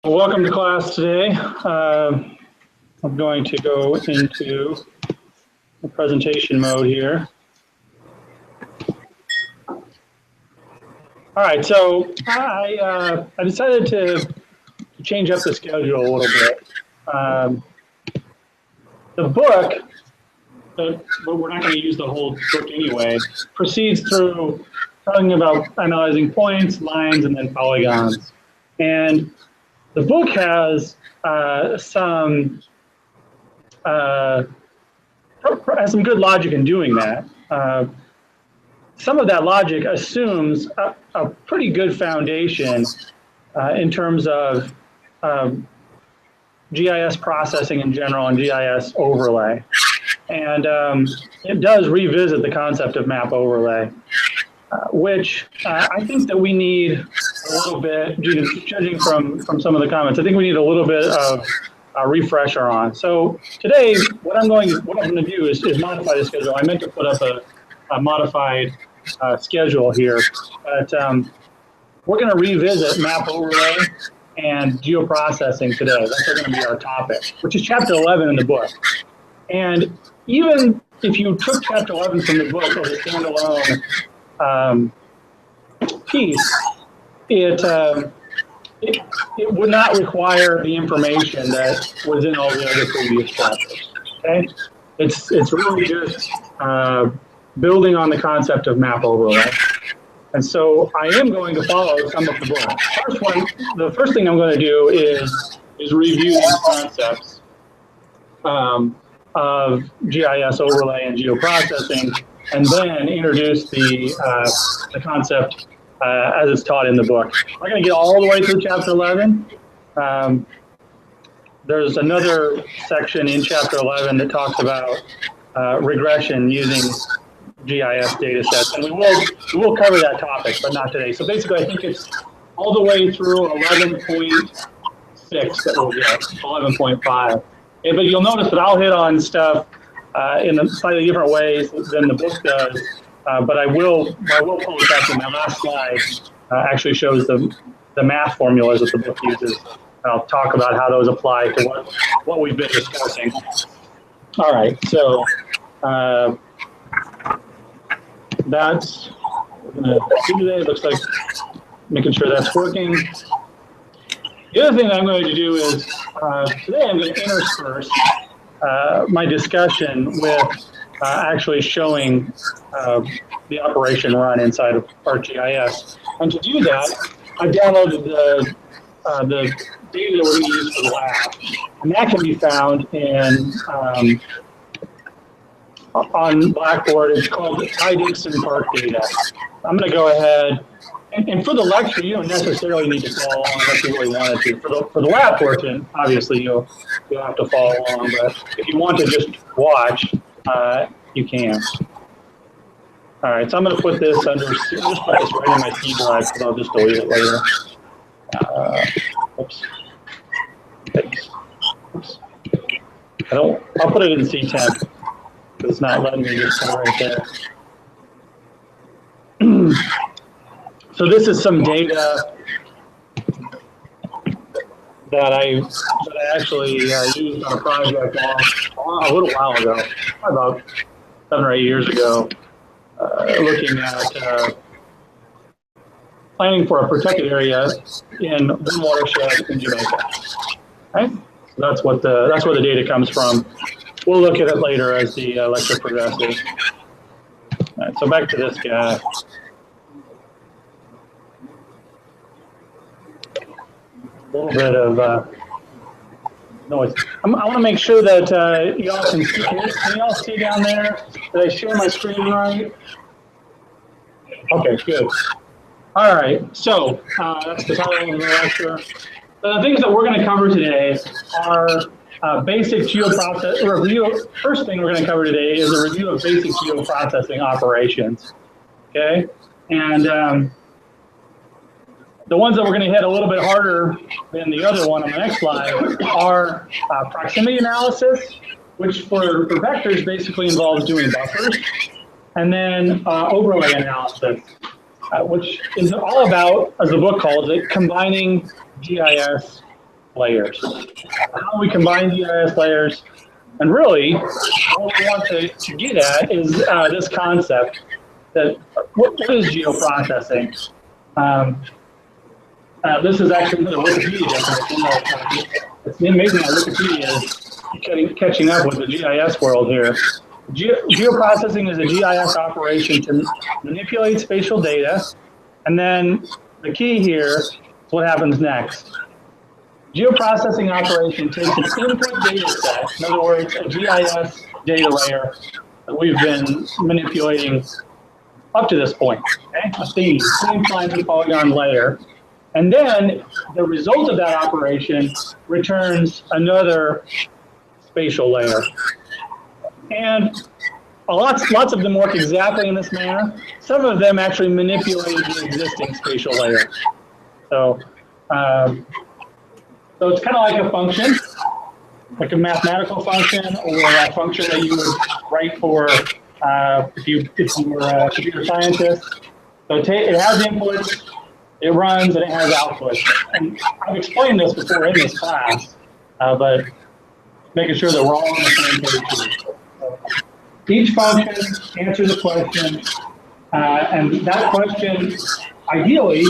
Well, welcome to class today. I'm going to go into the presentation mode here. All right, so I decided to change up the schedule a little bit. The book, but we're not going to use the whole book anyway, proceeds through talking about analyzing points, lines, and then polygons. And the book has some good logic in doing that. Some of that logic assumes a pretty good foundation in terms of GIS processing in general and GIS overlay. And it does revisit the concept of map overlay, which I think that we need a little bit, judging from some of the comments, I think we need a little bit of a refresher on. So today, what I'm going to do is modify the schedule. I meant to put up a modified schedule here, but we're going to revisit map overlay and geoprocessing today. That's going to be our topic, which is chapter 11 in the book. And even if you took chapter 11 from the book as a standalone piece, it would not require the information that was in all the other previous chapters. Okay, it's really just building on the concept of map overlay. And so I am going to follow some of the book. The first thing I'm going to do is review these concepts of GIS overlay and geoprocessing, and then introduce the concept as it's taught in the book. I'm not going to get all the way through chapter 11. There's another section in chapter 11 that talks about regression using GIS data sets, and we will cover that topic, but not today. So basically, I think it's all the way through 11.6 that we'll get, 11.5. But you'll notice that I'll hit on stuff in slightly different ways than the book does. But I will pull it back in. My last slide actually shows the math formulas that the book uses. I'll talk about how those apply to what we've been discussing. All right, so that's what we're going to do today. It looks like making sure that's working. The other thing that I'm going to do is today I'm going to intersperse my discussion with actually showing the operation run inside of ArcGIS. And to do that, I downloaded the data that we're going to use for the lab. And that can be found in on Blackboard. It's called Dixon Park Data. I'm going to go ahead, and for the lecture, you don't necessarily need to follow along unless you really wanted to. For the lab portion, obviously you'll have to follow along, but if you want to just watch, you can. All right, so I'm going to put this under, just put this right in my C drive because I'll just delete it later. Oops. Thanks. Oops. I'll put it in C10 because it's not letting me just put it right there. So this is some data that I actually used on a project a little while ago, about 7 or 8 years ago, looking at planning for a protected area in one watershed in Jamaica. Right? So that's where the data comes from. We'll look at it later as the lecture progresses. All right, so back to this guy. A little bit of noise. I want to make sure that y'all can see. Can y'all see down there? Did I share my screen right? Okay, good. All right, so that's the title of the lecture. The things that we're going to cover today are basic geoprocess review. First thing we're going to cover today is a review of basic geoprocessing operations. Okay, and the ones that we're going to hit a little bit harder than the other one on the next slide are proximity analysis, which for vectors basically involves doing buffers, and then overlay analysis, which is all about, as the book calls it, combining GIS layers. How we combine GIS layers, and really, what we want to get at is this concept that what is geoprocessing? This is actually the Wikipedia definition. It's amazing how Wikipedia is catching up with the GIS world here. Geoprocessing is a GIS operation to manipulate spatial data, and then the key here is what happens next. Geoprocessing operation takes an input data set, in other words, a GIS data layer that we've been manipulating up to this point, okay? A theme lines and polygon layer. And then the result of that operation returns another spatial layer. And lots of them work exactly in this manner. Some of them actually manipulate the existing spatial layer. So it's kind of like a function, like a mathematical function, or a function that you would write for if you were a computer scientist. So it has inputs, it runs, and it has outputs. And I've explained this before in this class, but making sure that we're all on the same page. Each function answers a question, and that question, ideally,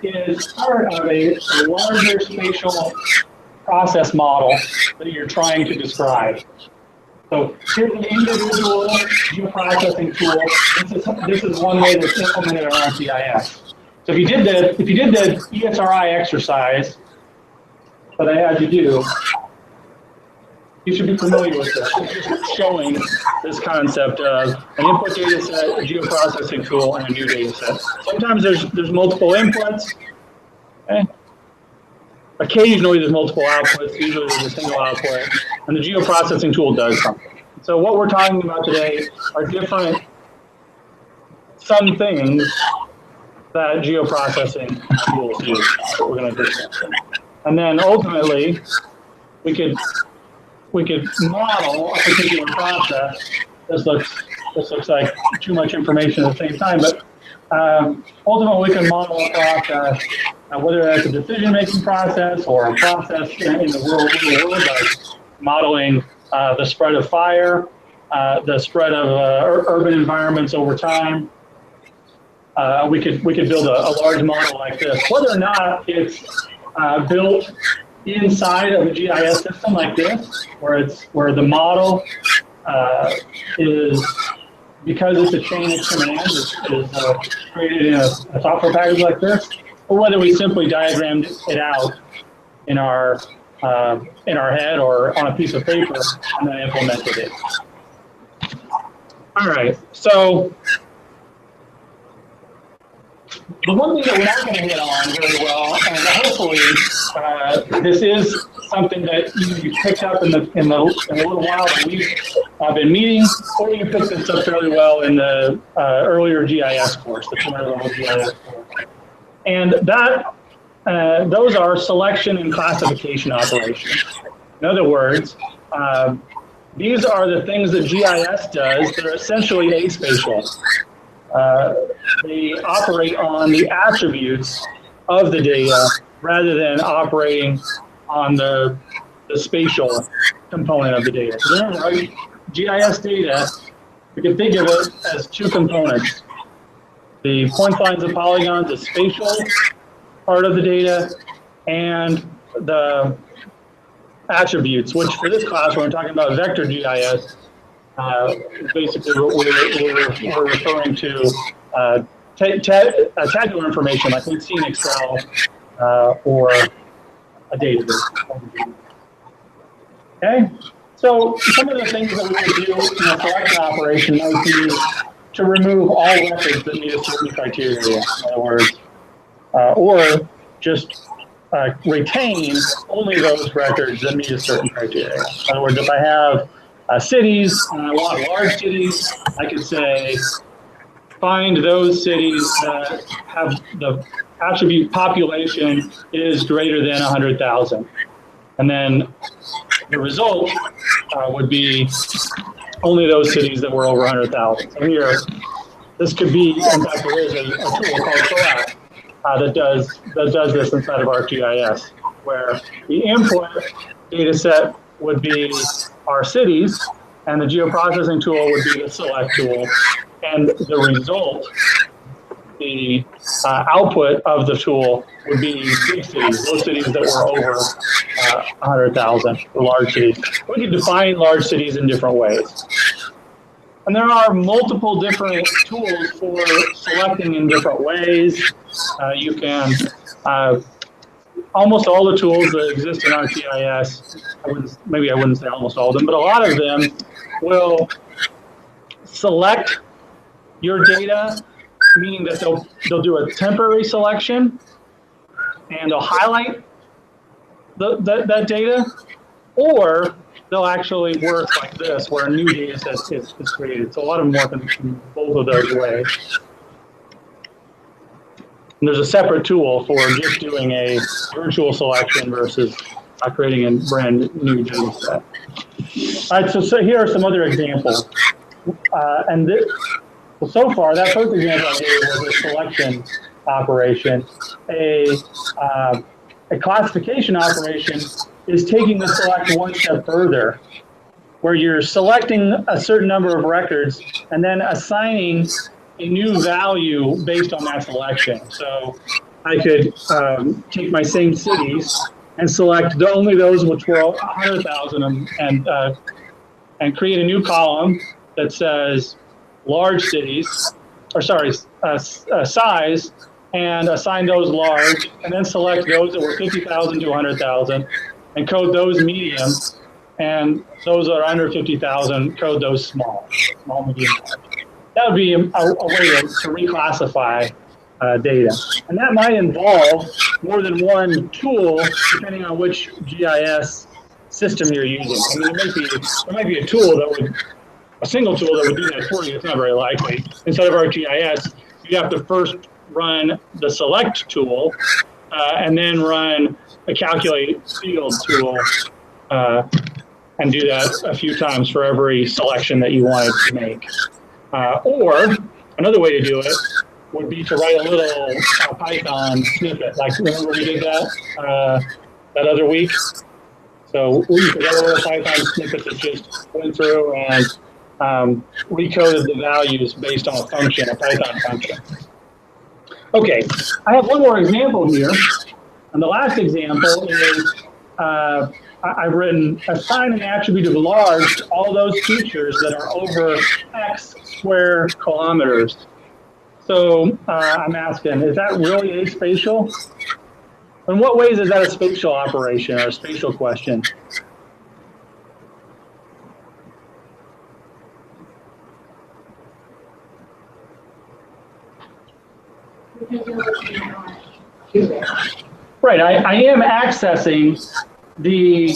is part of a larger spatial process model that you're trying to describe. So here's an individual geoprocessing tool. This is one way that's implemented around GIS. So if you did the ESRI exercise that I had you do, you should be familiar with this. It's just showing this concept of an input data set, a geoprocessing tool, and a new data set. Sometimes there's multiple inputs. Okay? Occasionally there's multiple outputs. Usually there's a single output, and the geoprocessing tool does something. So what we're talking about today are some things that geoprocessing tools do. That's what we're going to do. And then ultimately, we could model a particular process. This looks like too much information at the same time, but ultimately we can model a process, whether that's a decision-making process or a process in the real world, like modeling the spread of fire, the spread of urban environments over time. We could build a large model like this. Whether or not it's built inside of a GIS system like this, where the model is, because it's a chain of commands, is created in a software package like this, or whether we simply diagrammed it out in our head or on a piece of paper and then implemented it. All right, so the one thing that we're not going to hit on very well, and hopefully this is something that you picked up in a little while that we've been meeting, or you picked this up fairly well in the earlier GIS course, the preliminary level GIS course. And those are selection and classification operations. In other words, these are the things that GIS does that are essentially aspatial. They operate on the attributes of the data rather than operating on the spatial component of the data. So remember, GIS data, we can think of it as two components. The points, lines, and polygons, the spatial part of the data, and the attributes, which for this class, when we're talking about vector GIS, basically what we're referring to tabular information like we'd see in Excel or a database. Okay, so some of the things that we would do in a selection operation might be to remove all records that meet a certain criteria, in other words, or just retain only those records that meet a certain criteria. In other words, if I have cities, and I want large cities, I could say, find those cities that have the attribute population is greater than 100,000. And then the result would be only those cities that were over 100,000. So here, this could be, in fact, there is a tool called SOAC that does this inside of ArcGIS. where the input data set would be our cities, and the geoprocessing tool would be the select tool, and the result, the output of the tool would be big cities, those cities that were over 100,000, large cities. We can define large cities in different ways. And there are multiple different tools for selecting in different ways. You can, almost all the tools that exist in ArcGIS, maybe I wouldn't say almost all of them, but a lot of them will select your data, meaning that they'll do a temporary selection and they'll highlight that data, or they'll actually work like this, where a new data set is created. So a lot of them work in both of those ways. And there's a separate tool for just doing a virtual selection versus creating a brand new data set. All right, so here are some other examples. Well, so far, that first example I gave was a selection operation. A classification operation is taking the select one step further, where you're selecting a certain number of records and then assigning a new value based on that selection. So I could take my same cities and select only those which were 100,000 and create a new column that says large cities, or sorry, size, and assign those large, and then select those that were 50,000 to 100,000, and code those medium, and those that are under 50,000, code those small, medium, large. That would be a way to reclassify data. And that might involve more than one tool, depending on which GIS system you're using. I mean, there might be a tool that would, a single tool that would do that for you. It's not very likely. Instead of ArcGIS, you have to first run the select tool and then run a calculate field tool and do that a few times for every selection that you wanted to make. Or another way to do it would be to write a little Python snippet. Like, remember we did that that other week? So we got a little Python snippet that just went through and recoded the values based on a function, a Python function. Okay, I have one more example here. And the last example is I've written assign an attribute of large to all those features that are over X square kilometers. So I'm asking, is that really aspatial? In what ways is that a spatial operation or a spatial question? Right, I am accessing the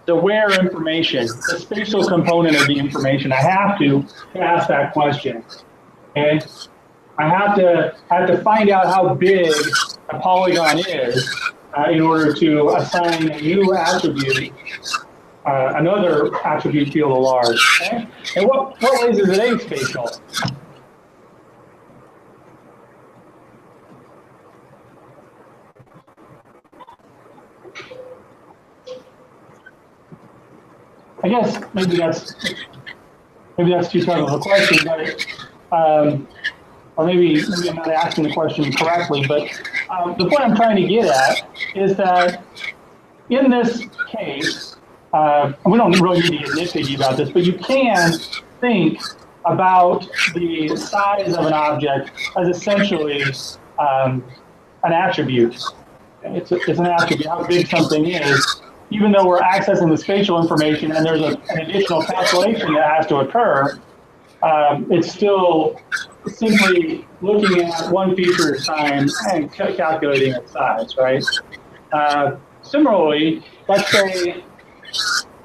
where information, the spatial component of the information. I have to ask that question. Okay, I have to find out how big a polygon is in order to assign a new attribute, another attribute field of large. Okay, and what ways is it aspatial? I guess maybe that's too tough of a question, but or maybe I'm not asking the question correctly. But the point I'm trying to get at is that in this case, we don't really need to get nitpicky about this, but you can think about the size of an object as essentially an attribute. It's an attribute, how big something is. Even though we're accessing the spatial information and there's an additional calculation that has to occur, it's still simply looking at one feature at a time and calculating its size, right? Similarly, let's say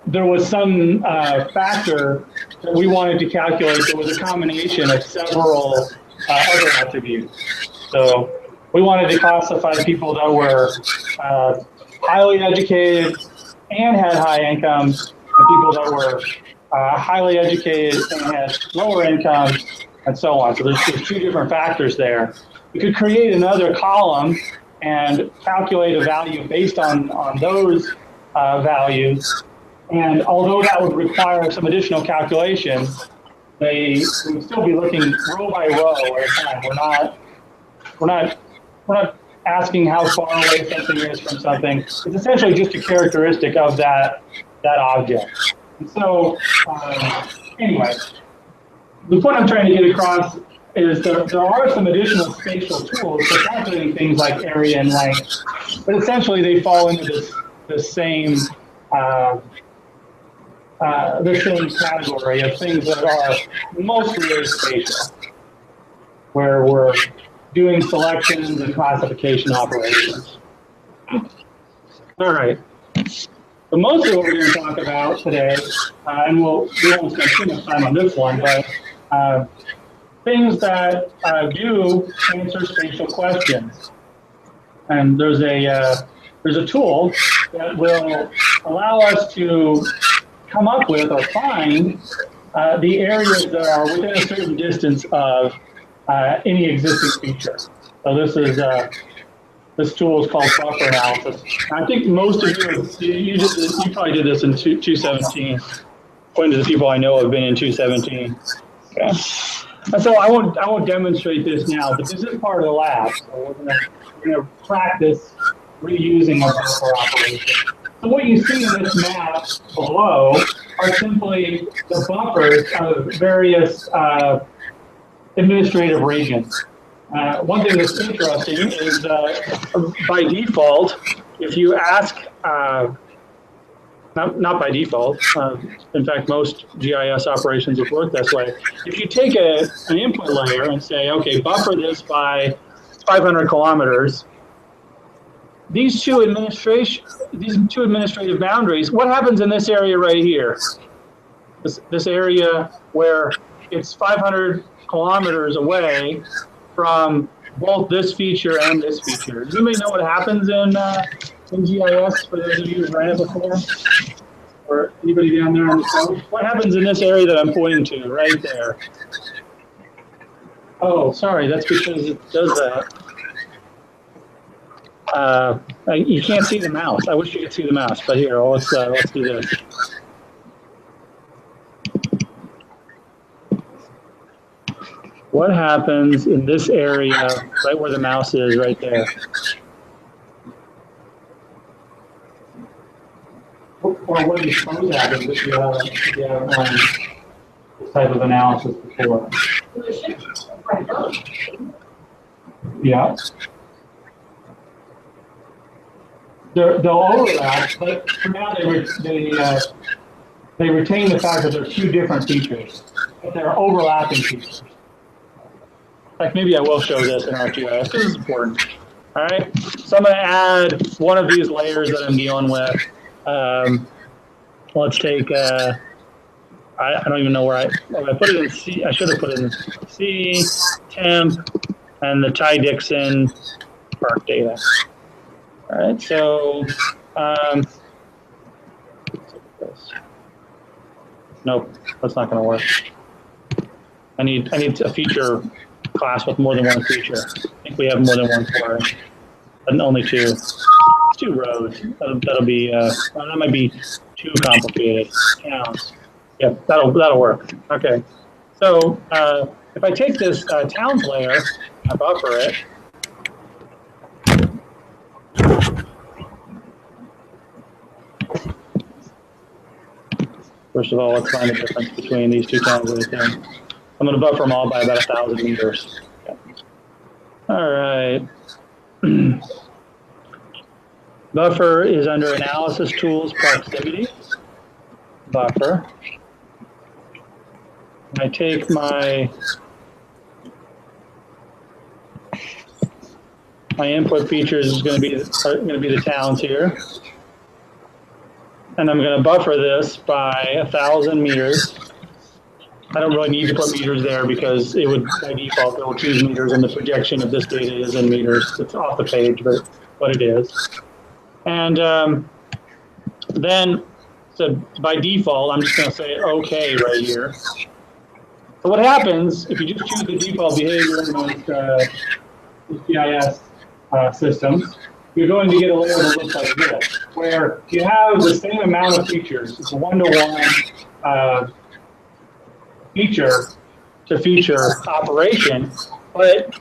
there was some factor that we wanted to calculate that was a combination of several other attributes. So we wanted to classify people that were highly educated and had high incomes, and people that were highly educated and had lower incomes, and so on. So there's two different factors there. we could create another column and calculate a value based on those values. And although that would require some additional calculation, we would still be looking row by row at a time. We're not asking how far away something is from something. It's essentially just a characteristic of that object. And so, anyway, the point I'm trying to get across is there are some additional spatial tools for calculating things like area and length, but essentially they fall into the same category of things that are mostly spatial, where we're doing selections and classification operations. All right. So mostly what we're going to talk about today, and we won't spend too much time on this one, but things that do answer spatial questions. And there's a tool that will allow us to come up with or find the areas that are within a certain distance of any existing feature. So this tool is called buffer analysis. I think most of you probably did this in 217. According to the people I know have been in 217. Okay. And so I won't demonstrate this now, but this is part of the lab. So we're gonna practice reusing a buffer operation. So what you see in this map below are simply the buffers of various administrative regions. One thing that's interesting is by default, if you ask, not by default, in fact, most GIS operations will work this way. If you take an input layer and say, okay, buffer this by 500 kilometers, these two administrative boundaries, what happens in this area right here? This area where it's 500 kilometers away from both this feature and this feature. Does anybody know what happens in GIS, for those of you who've ran it before? Or anybody down there on the phone? What happens in this area that I'm pointing to, right there? Oh, sorry, that's because it does that. You can't see the mouse. I wish you could see the mouse, but here, let's do this. What happens in this area, right where the mouse is, right there? Or what do you suppose happens if you haven't done this type of analysis before? Yeah. They'll overlap, but for now they retain the fact that they're two different features, but they're overlapping features. In fact, maybe I will show this in ArcGIS. This is important. All right, so I'm going to add one of these layers that I'm dealing with. Let's take, I don't even know where I put it in C. I should have put it in C, temp, and the Ty Dixon park data. All right, so nope, that's not going to work. I need a feature class with more than one feature. I think we have more than one for it, but only two. It's 2 rows. That'll be that might be too complicated. Towns. Yeah, that'll work. Okay. So if I take this towns layer, I buffer it. First of all, let's find the difference between these two towns right there. I'm going to buffer them all by about 1,000 meters. Okay. All right. Buffer is under Analysis Tools, Proximity. Buffer. I take my input features is going to be the towns here. And I'm going to buffer this by 1,000 meters. I don't really need to put meters there because it would, by default, it will choose meters, and the projection of this data is in meters. It's off the page, but it is. And then, so by default, I'm just going to say OK right here. So what happens if you just choose the default behavior and GIS systems, you're going to get a layer that looks like this, where you have the same amount of features. It's a one-to-one feature-to-feature operation, but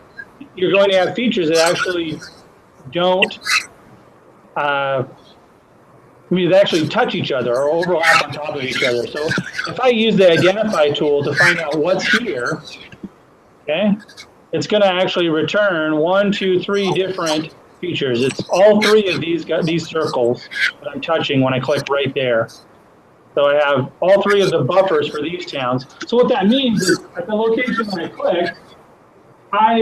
you're going to have features that actually don't, they actually touch each other or overlap on top of each other. So if I use the identify tool to find out what's here, okay, it's going to actually return 1, 2, 3 different features. It's all 3 of these circles that I'm touching when I click right there. So I have all 3 of the buffers for these towns. So what that means is at the location when I click, I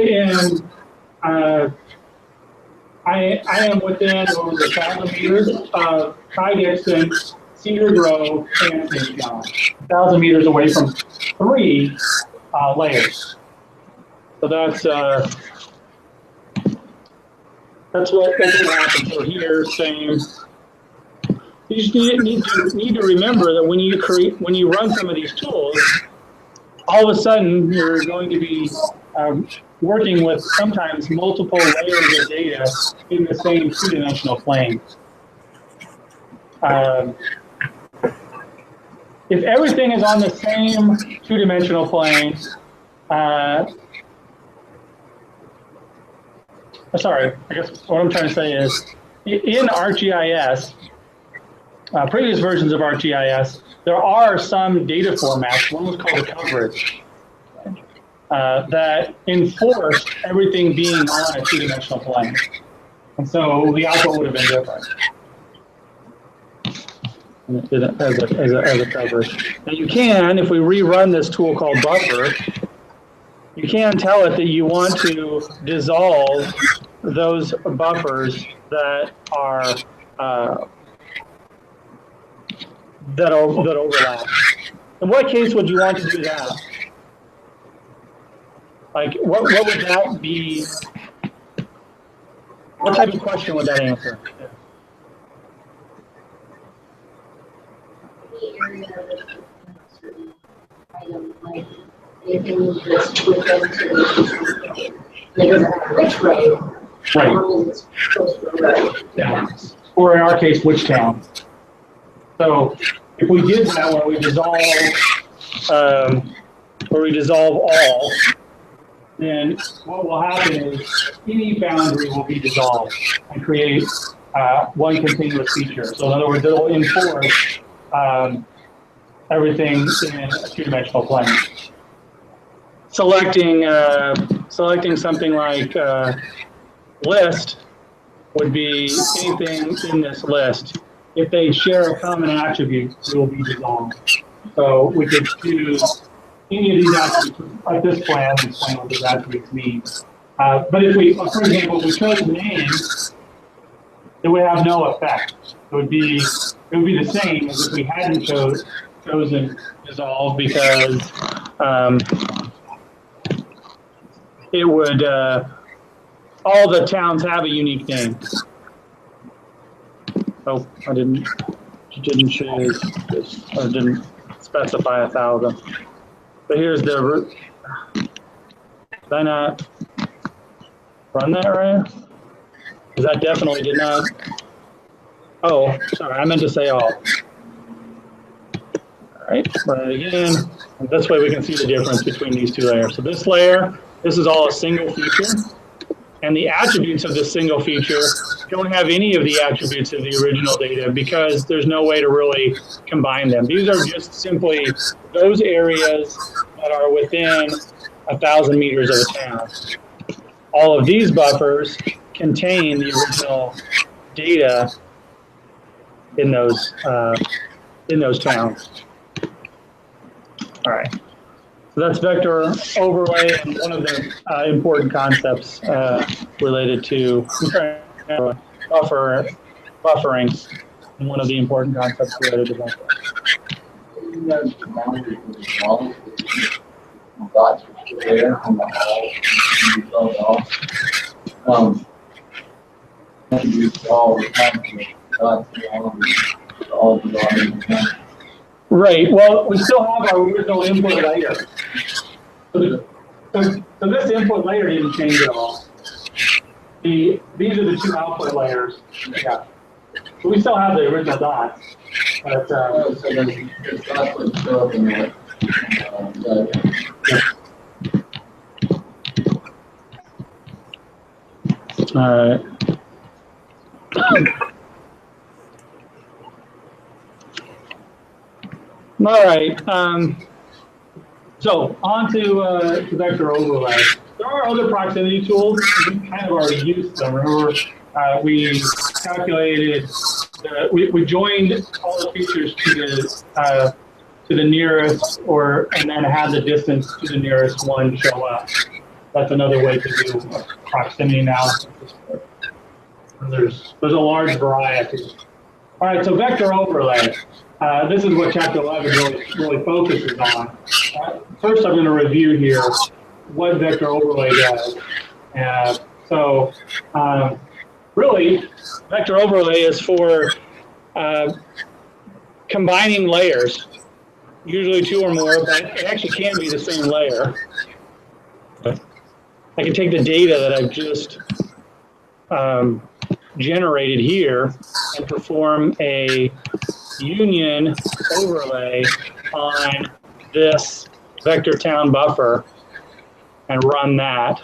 am within over 1,000 meters of High Dixon, Cedar Grove, and St. John. 1,000 meters away from 3 layers. So that's what happens. So here, same. You just need to remember that when you run some of these tools, all of a sudden you're going to be working with sometimes multiple layers of data in the same 2-dimensional plane. If everything is on the same 2-dimensional plane, sorry, I guess what I'm trying to say is, in ArcGIS, previous versions of ArcGIS, there are some data formats, one was called a coverage, that enforced everything being on a 2-dimensional plane. And so the output would have been different as a coverage. Now you can, if we rerun this tool called buffer, you can tell it that you want to dissolve those buffers that are that overlap. In what case would you want to do that? Like, what would that be? What type of question would that answer? Like anything that's within to like which road? Right. Yeah. Or in our case, which town? So if we did that where we dissolve all, then what will happen is any boundary will be dissolved and create one continuous feature. So in other words, it'll enforce everything in a 2-dimensional plane. Selecting something like list would be anything in this list. If they share a common attribute, it will be dissolved. So we could choose any of these attributes, like this plan, and explain what these attributes mean. But if we, for example, if we chose names, it would have no effect. It would be the same as if we hadn't chosen dissolve, because it would all the towns have a unique name. Oh, I didn't choose this, or didn't specify 1,000. But here's the root. Did I not run that right? Because that definitely did not. Oh, sorry, I meant to say all. All right, run it again. And this way we can see the difference between these 2 layers. So this layer, this is all a single feature. And the attributes of this single feature don't have any of the attributes of the original data because there's no way to really combine them. These are just simply those areas that are within 1,000 meters of a town. All of these buffers contain the original data in those towns. All right. So that's vector overlay, and one of the important concepts related to buffering, and one of the important concepts related to buffering. Right. Well, we still have our original input layer. So this input layer didn't change at all. these are the two output layers. Yeah. So we still have the original dots, but So then the dots would show up in that. All right. All right. So on to vector overlay. There are other proximity tools. We kind of already used them. Remember, we calculated, we joined all the features to the nearest, and then had the distance to the nearest one show up. That's another way to do proximity analysis. There's a large variety. All right, so vector overlay. This is what Chapter 11 really focuses on. First, I'm going to review here what vector overlay does. Really, vector overlay is for combining layers, usually two or more, but it actually can be the same layer. I can take the data that I've just generated here and perform a union overlay on this vector town buffer and run that.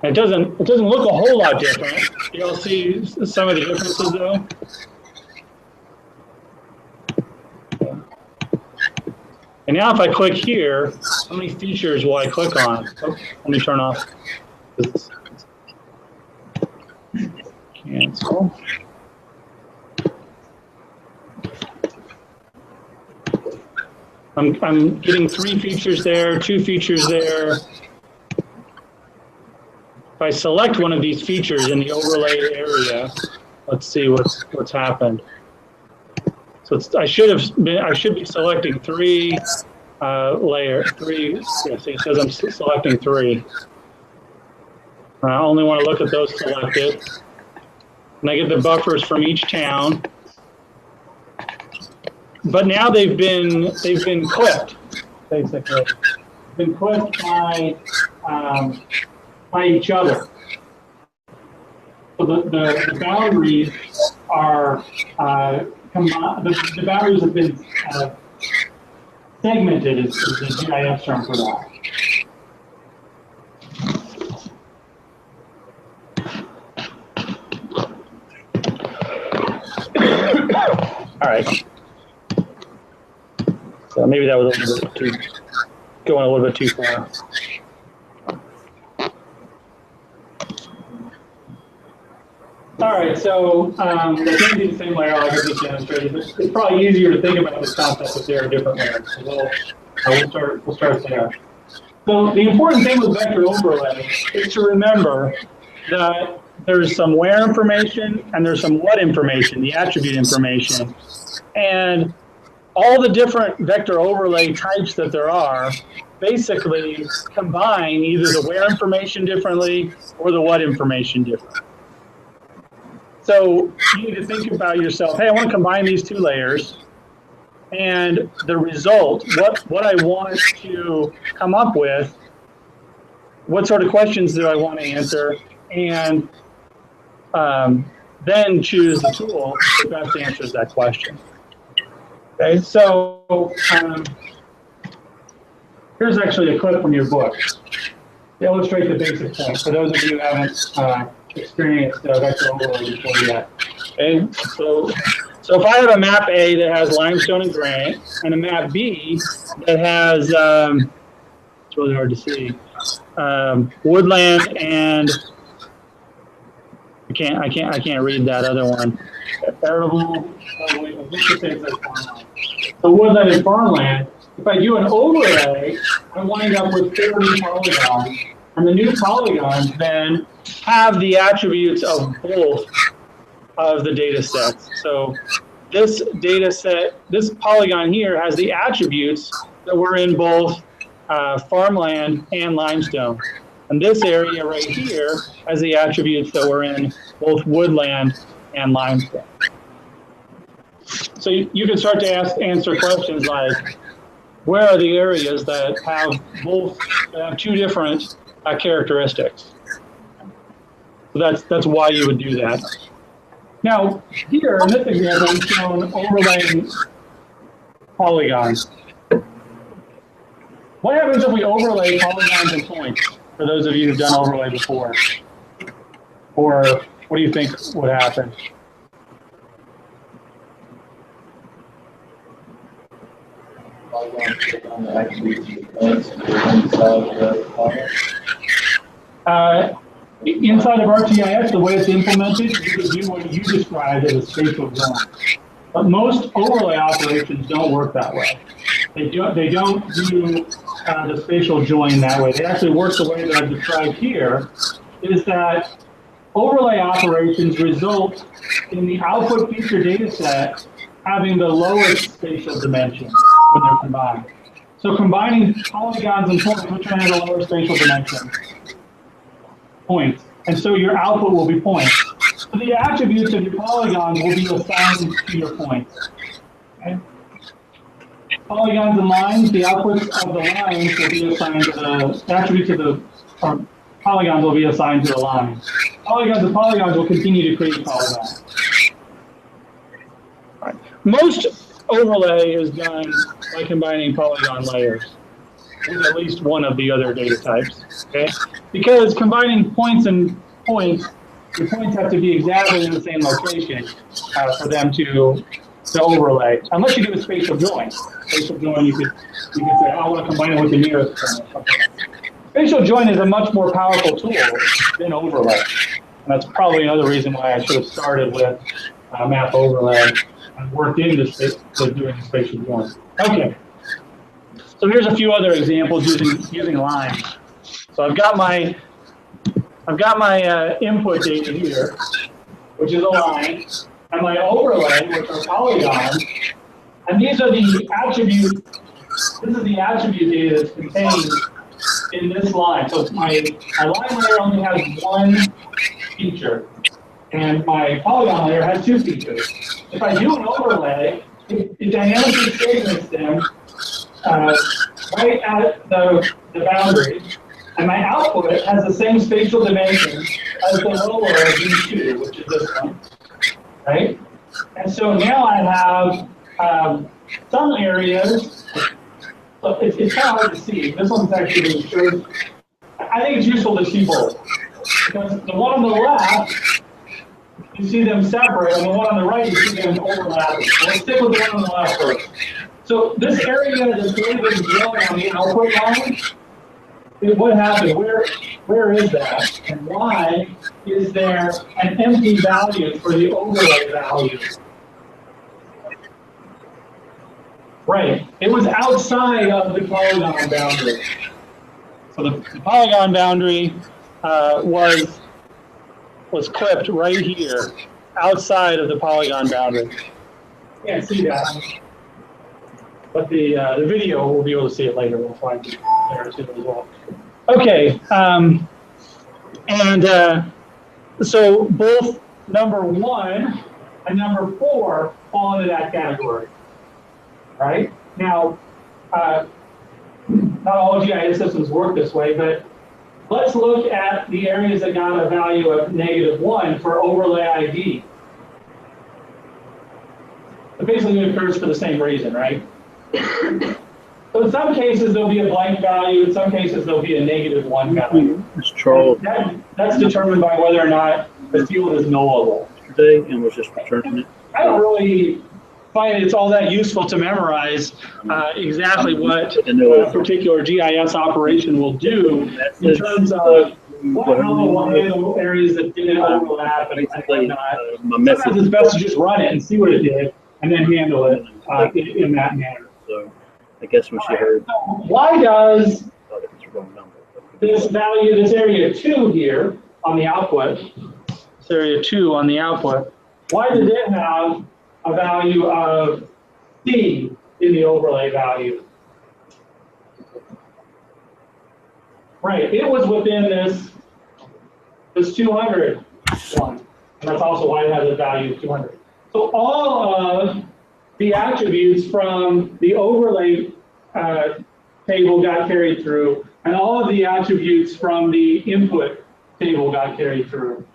It doesn't look a whole lot different. You'll see some of the differences though. And now if I click here, how many features will I click on? Oh, let me turn off. Cancel. I'm getting 3 features there, 2 features there. If I select one of these features in the overlay area, let's see what's happened. So I should be selecting 3 layer 3. Yes, it says I'm selecting 3. I only want to look at those selected, and I get the buffers from each town. But now they've been clipped, basically. Been clipped by each other. So the boundaries are the boundaries have been segmented is the GIS term for that. All right. So maybe that was a little bit going a little bit too far. All right, so they're going to be the same layer like I just demonstrated. It's probably easier to think about this concept if there are different layers. So we'll start there. So the important thing with vector overlay is to remember that there's some where information and there's some what information, the attribute information. And all the different vector overlay types that there are basically combine either the where information differently or the what information differently. So you need to think about yourself, hey, I want to combine these 2 layers, and the result, what I want to come up with, what sort of questions do I want to answer, and then choose the tool that best answers that question. Okay, so here's actually a clip from your book to illustrate the basic point for those of you who haven't experienced vector overlay before yet. Okay, so if I have a map A that has limestone and granite, and a map B that has it's really hard to see woodland and I can't read that other one. Arable, so woodland and farmland. If I do an overlay, I wind up with 30 polygons, and the new polygons then have the attributes of both of the data sets. So this data set, this polygon here has the attributes that were in both farmland and limestone. And this area right here has the attributes that were in both woodland and limestone. So you can start to answer questions like, where are the areas that have 2 different characteristics. So that's why you would do that. Now, here in this example, we've shown overlaying polygons. What happens if we overlay polygons and points, for those of you who've done overlay before? Or what do you think would happen? Inside of ArcGIS, the way it's implemented, you could do what you described as a spatial zone. But most overlay operations don't work that way. They don't do the spatial join that way. They actually work the way that I've described here, is that overlay operations result in the output feature data set having the lowest spatial dimension when they're combined. So combining polygons and points, which one has a lower spatial dimension? Points. And so your output will be points. So the attributes of your polygons will be assigned to your points. Okay? Polygons and lines, the outputs of the lines will be assigned to the attributes of the polygons will be assigned to the lines. Polygons and polygons will continue to create polygons. Right. Most overlay is done by combining polygon layers with at least one of the other data types. Okay? Because combining points and points, the points have to be exactly in the same location for them to overlay, unless you do a spatial join. Spatial join, you could say, I want to combine it with the nearest point. Spatial join is a much more powerful tool than overlay. And that's probably another reason why I should have started with map overlay and worked into doing spatial join. Okay. So here's a few other examples using lines. So I've got my input data here, which is a line, and my overlay, which are polygons, and these are the attribute. This is the attribute data that's contained in this line. So my line layer only has one feature, and my polygon layer has two features. If I do an overlay, it dynamically segments them right at the boundary, and my output has the same spatial dimension as the lower of these two, which is this one, right? And so now I have some areas. So it's kind of hard to see. This one's actually showed. I think it's useful to see both, because the one on the left, you see them separate, and the one on the right, you see them overlapping. So let's stick with the one on the left first. So this area that's really been drawn on the output line, what happened? Where is that? And why is there an empty value for the overlay value? Right. It was outside of the polygon boundary. So the polygon boundary was clipped right here, outside of the polygon boundary. You can't see that, but the video, we'll be able to see it later. We'll find it there too as well. Okay, so both number 1 and number 4 fall into that category. Right? Now, not all GIS systems work this way, but let's look at the areas that got a value of -1 for overlay ID. It basically occurs for the same reason, right? So in some cases, there'll be a blank value. In some cases, there'll be a -1 value. It's Charles That's determined by whether or not the field is nullable. today and was just returning it. I don't really find it's all that useful to memorize exactly what a particular GIS operation will do in terms of what areas that didn't overlap and whatnot. Sometimes it's best to just run it and see what it did and then handle it in that manner. So I guess when she heard, why does this value, this area 2 here on the output, this area 2 on the output, why does it have a value of C in the overlay value? Right, it was within this 200 one, and that's also why it has a value of 200. So all of the attributes from the overlay table got carried through. and all of the attributes from the input table got carried through.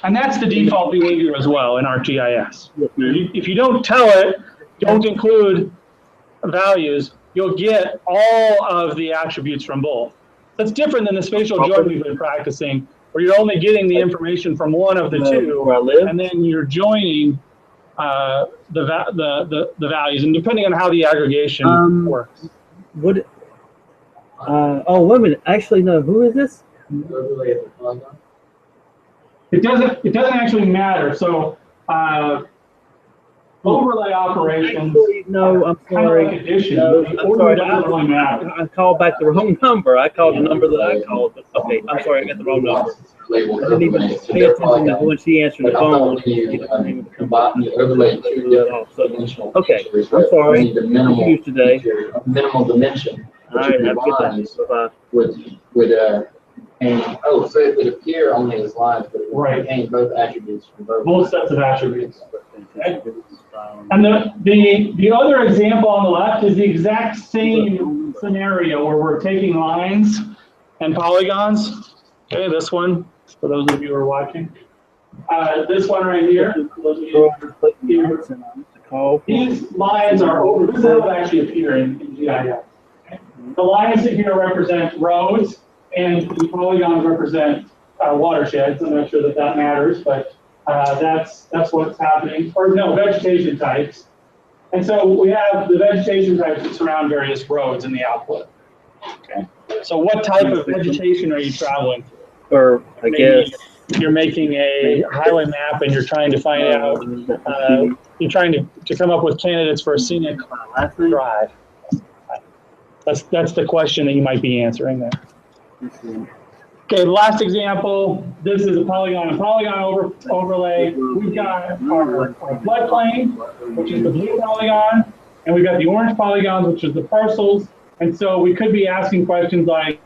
And that's the default behavior as well in ArcGIS. If you don't tell it, don't include values, you'll get all of the attributes from both. That's different than the spatial join we've been practicing, where you're only getting the information from one of the two, and then you're joining the values, and depending on how the aggregation works. What? Oh, wait a minute. Actually, no. Who is this? It doesn't actually matter. So overlay operations. Actually, no, I'm sorry. Kind of like addition. No, The I'm order sorry. doesn't really matter. I called back the wrong number. I called the number that I called. But okay, I'm sorry. I got the wrong number. I didn't even pay attention to when she answered the phone. Okay, I'm sorry. I'm confused today. Minimal dimension. All right, have a good day. Bye-bye. And so it would appear only as lines, but it would Right. contain both attributes from both. Both sets of attributes. And the other example on the left is the exact same scenario where we're taking lines and polygons. Okay, this one, for those of you who are watching. This one right here. These lines are over. This is how they actually appear in GIS. The lines here represent roads, and the polygons represent watersheds. I'm not sure that that matters, but that's what's happening. Or no, vegetation types. And so we have the vegetation types that surround various roads in the output. Okay. So what type of vegetation are you traveling through? Or I guess You're making a highway map and you're trying to find out, you're trying to come up with candidates for a scenic drive. That's the question that you might be answering there. Okay, the last example, this is a polygon and polygon overlay. We've got our floodplain, which is the blue polygon, and we've got the orange polygons, which is the parcels. And so we could be asking questions like,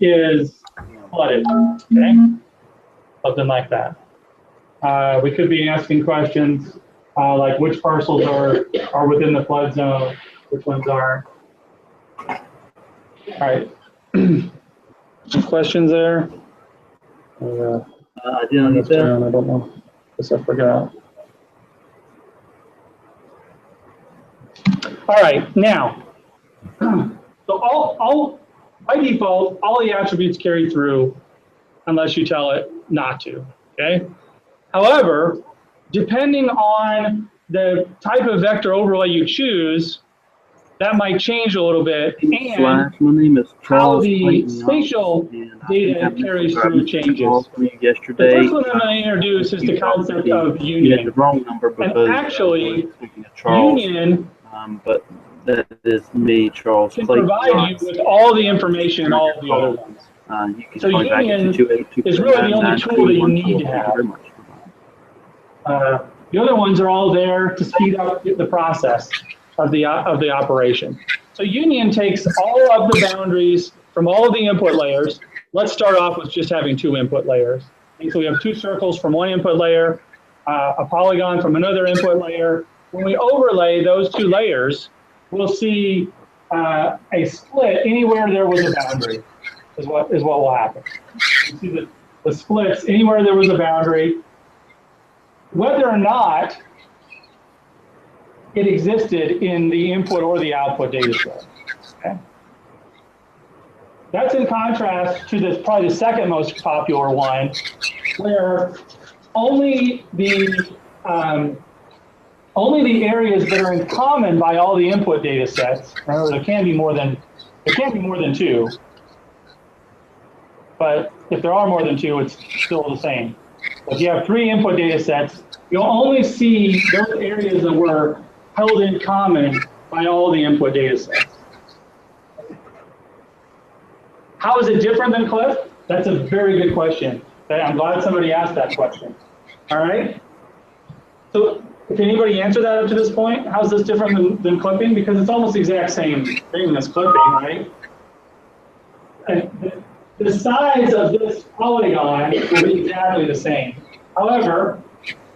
is flooded, okay? Something like that. We could be asking questions like which parcels are within the flood zone, which ones aren't. All right. Any questions there? I didn't understand. I don't know. Guess I forgot. All right, now, so all by default, all the attributes carry through unless you tell it not to, okay? However, depending on the type of vector overlay you choose, that might change a little bit, and My name is how Charles the Clayton, spatial data carries through changes. The yesterday. first one I'm going to introduce is the concept of You had the union. wrong number because actually, speaking of Charles, Union but that is me, Charles can Clayton. provide you with all the information in all of the other ones. You can So call me back at Union 282 is really the only tool that you need to have. The other ones are all there to speed up the process of the operation. So Union takes all of the boundaries from all of the input layers. Let's start off with just having two input layers. And so we have two circles from one input layer, a polygon from another input layer. When we overlay those two layers, we'll see a split anywhere there was a boundary is what will happen. You see the splits anywhere there was a boundary, whether or not it existed in the input or the output data set. Okay? That's in contrast to probably the second most popular one, where only the areas that are in common by all the input data sets. Remember, there can't be more than two. But if there are more than two, it's still the same. If you have three input data sets, you'll only see those areas that were held in common by all the input data sets. How is it different than Cliff? That's a very good question. I'm glad somebody asked that question. All right? So can anybody answer that up to this point? How's this different than clipping? Because it's almost the exact same thing as clipping, right? And the size of this polygon will be exactly the same. However,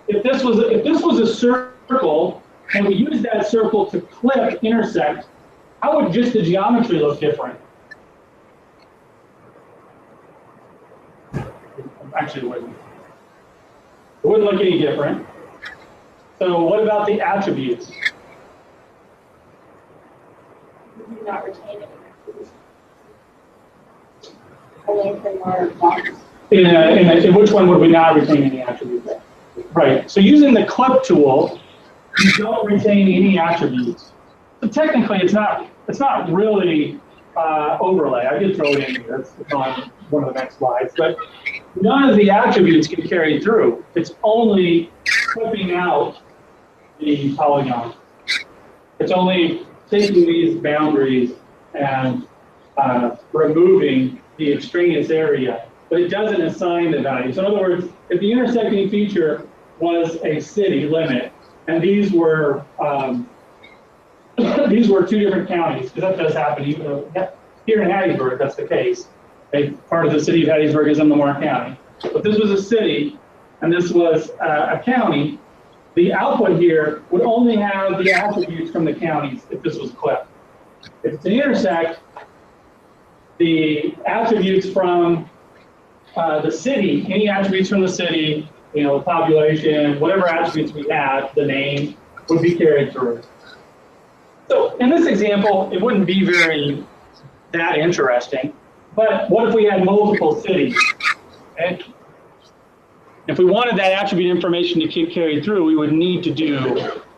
if this was a circle, and we use that circle to clip intersect how would just the geometry look different? Actually, it wouldn't. It wouldn't look any different. So what about the attributes? We do not retain any. Only from our box. In which one would we not retain any attributes? Right. So using the clip tool, you don't retain any attributes. So technically, it's not really overlay. I did throw it in here. It's on one of the next slides, but none of the attributes can carry through. It's only clipping out the polygon. It's only taking these boundaries and removing the extraneous area, but it doesn't assign the value. So in other words, if the intersecting feature was a city limit, and these were two different counties, because that does happen even here in Hattiesburg, that's the case. Part of the city of Hattiesburg is in Lamar County. But this was a city, and this was a county. The output here would only have the attributes from the counties if this was clipped. If it's an intersect, the attributes from the city, any attributes from the city, the population, whatever attributes we have, the name, would be carried through. So in this example, it wouldn't be that interesting. But what if we had multiple cities? Okay? If we wanted that attribute information to keep carried through, we would need to do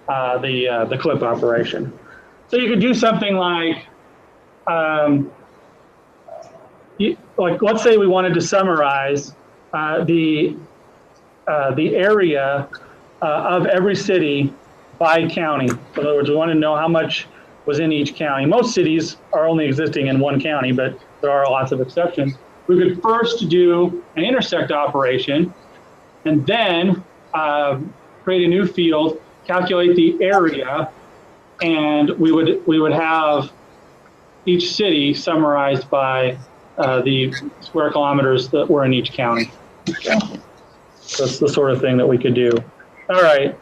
the clip operation. So you could do something like let's say we wanted to summarize the area of every city by county. In other words, we want to know how much was in each county. Most cities are only existing in one county, but there are lots of exceptions. We could first do an intersect operation, and then create a new field, calculate the area, and we would have each city summarized by the square kilometers that were in each county. Okay. That's the sort of thing that we could do. All right.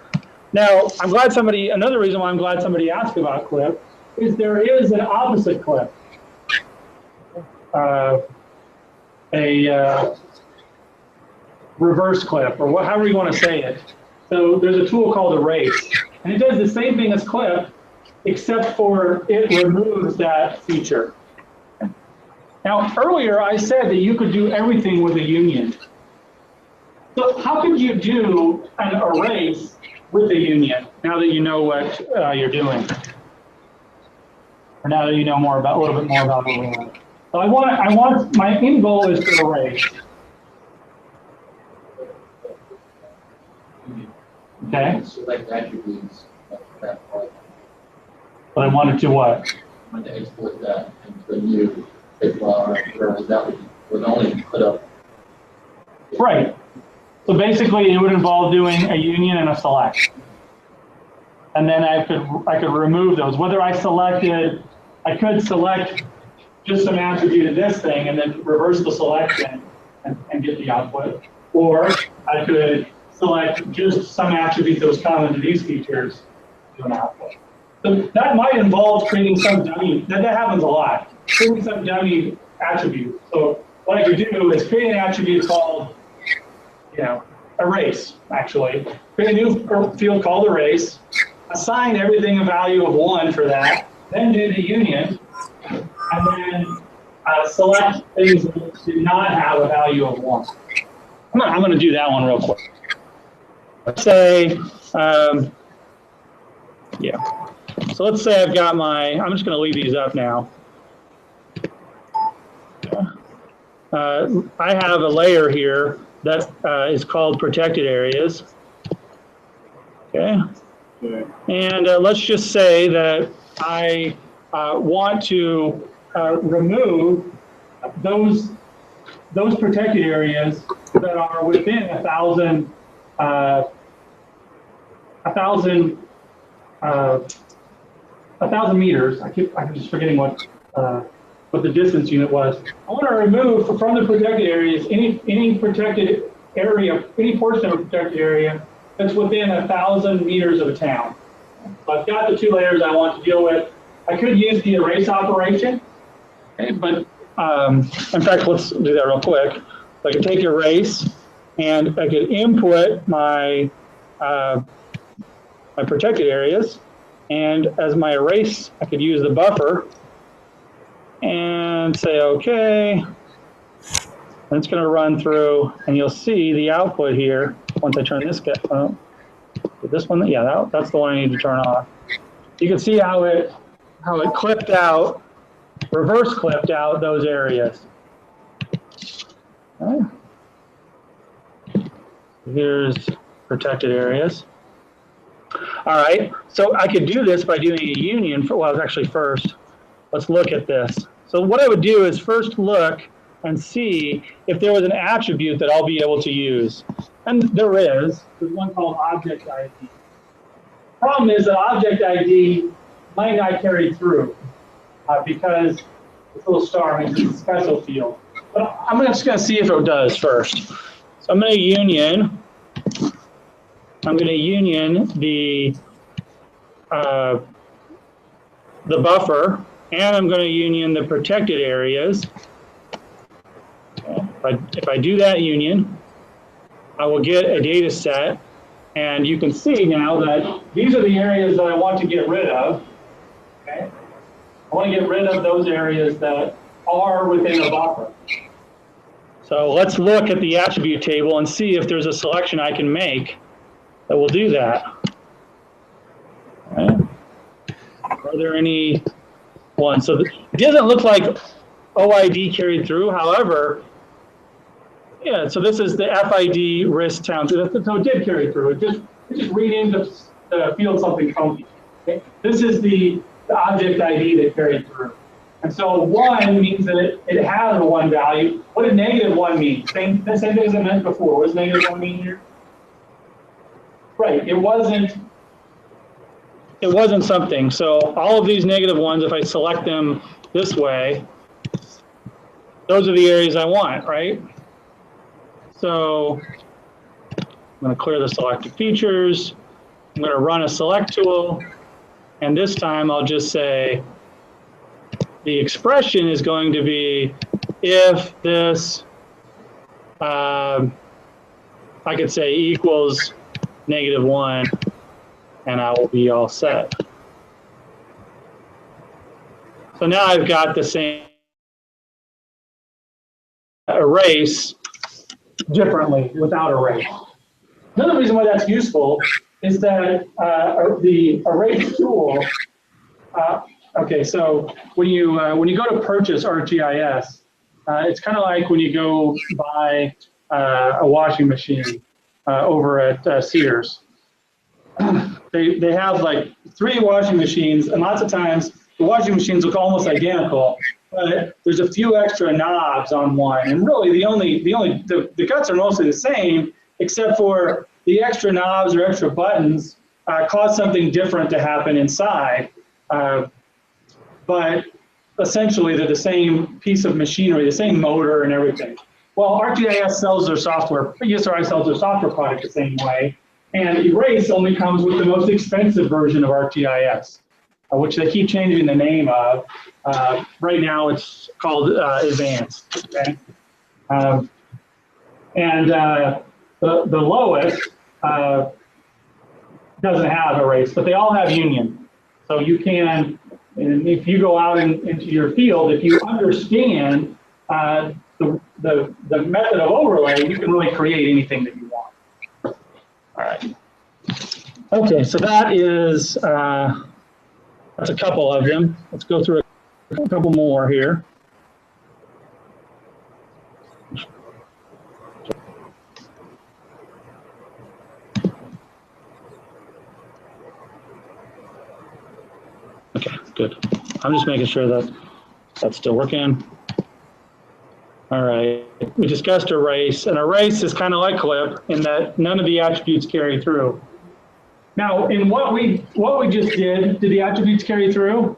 Now, another reason why I'm glad somebody asked about clip is there is an opposite clip. A reverse clip, or however you want to say it. So there's a tool called erase, and it does the same thing as clip, except for it removes that feature. Now, earlier I said that you could do everything with a union. So how could you do an erase with a union, now that you know what you're doing? Or now that you know a little bit more about what we're doing. So my end goal is to erase. Okay. Select attributes of that part. But I wanted to what? I want to export that into a new whereas that would only put up. Right. So basically, it would involve doing a union and a select, and then I could remove those. Whether I could select just some attribute of this thing and then reverse the selection and get the output, or I could select just some attribute that was common to these features to an output. So that might involve creating some dummy. That happens a lot. Creating some dummy attribute. So what I could do is create an attribute called, erase, actually. Create a new field called erase, assign everything a value of 1 for that, then do the union, and then select things that do not have a value of 1. I'm going to do that one real quick. Let's say, So let's say I've got I'm just going to leave these up now. I have a layer here that is called protected areas. Okay. And let's just say that I want to remove those protected areas that are within 1,000 meters. I'm just forgetting what the distance unit was. I want to remove from the protected areas any protected area, any portion of a protected area that's within 1,000 meters of a town. So I've got the two layers I want to deal with. I could use the erase operation, okay, but in fact, let's do that real quick. I could take erase, and I could input my my protected areas, and as my erase, I could use the buffer and say okay. And it's going to run through, and you'll see the output here once I turn this guy. This one, yeah, that's the one I need to turn off. You can see how it clipped out, reverse clipped out those areas. Okay. Here's protected areas. All right, so I could do this by doing a union. Well, actually first, let's look at this. So what I would do is first look and see if there was an attribute that I'll be able to use. And there is. There's one called object ID. Problem is that object ID might not carry through because this little star means it's a special field. But I'm just going to see if it does first. So I'm going to union the buffer, and I'm going to union the protected areas. If I do that union, I will get a data set, and you can see now that these are the areas that I want to get rid of. Okay? I want to get rid of those areas that are within a buffer. So let's look at the attribute table and see if there's a selection I can make that will do that. Okay. Are there any ones? So it doesn't look like OID carried through. However, yeah, so this is the FID risk town. So it did carry through. It just read into the field something funky. Okay? This is the object ID that carried through. And so 1 means that it has a 1 value. What did -1 mean? Same thing as I meant before. What does -1 mean here? Right, it wasn't something. So all of these -1s, if I select them this way, those are the areas I want, right? So I'm going to clear the selected features. I'm going to run a select tool. And this time I'll just say the expression is going to be if this, I could say equals -1, and I will be all set. So now I've got the same erase differently without erase. Another reason why that's useful is that the erase tool. Okay, so when you go to purchase ArcGIS, it's kind of like when you go buy a washing machine over at Sears. They have like 3 washing machines, and lots of times the washing machines look almost identical, but there's a few extra knobs on one, and really the guts are mostly the same, except for the extra knobs or extra buttons cause something different to happen inside. But essentially they're the same piece of machinery, the same motor and everything. Well, ArcGIS sells their software, ESRI sells their software product the same way, and Erase only comes with the most expensive version of ArcGIS, which they keep changing the name of. Right now it's called Advanced, okay? The lowest doesn't have Erase, but they all have Union. So you can, and if you go out into your field, if you understand the method of overlay, you can really create anything that you want. All right. Okay, so that is that's a couple of them. Let's go through a couple more here. Okay, good. I'm just making sure that that's still working. All right, we discussed Erase, and Erase is kind of like Clip in that none of the attributes carry through. Now, in what we just did the attributes carry through?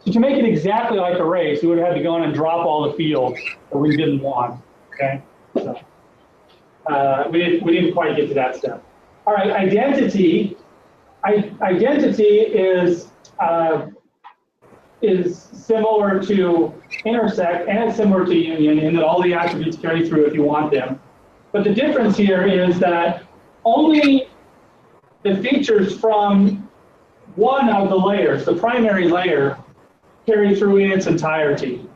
So to make it exactly like Erase, we would have had to go in and drop all the fields that we didn't want, okay? So, we didn't quite get to that step. All right, identity. Identity is similar to intersect and it's similar to union in that all the attributes carry through if you want them. But the difference here is that only the features from one of the layers, the primary layer, carry through in its entirety.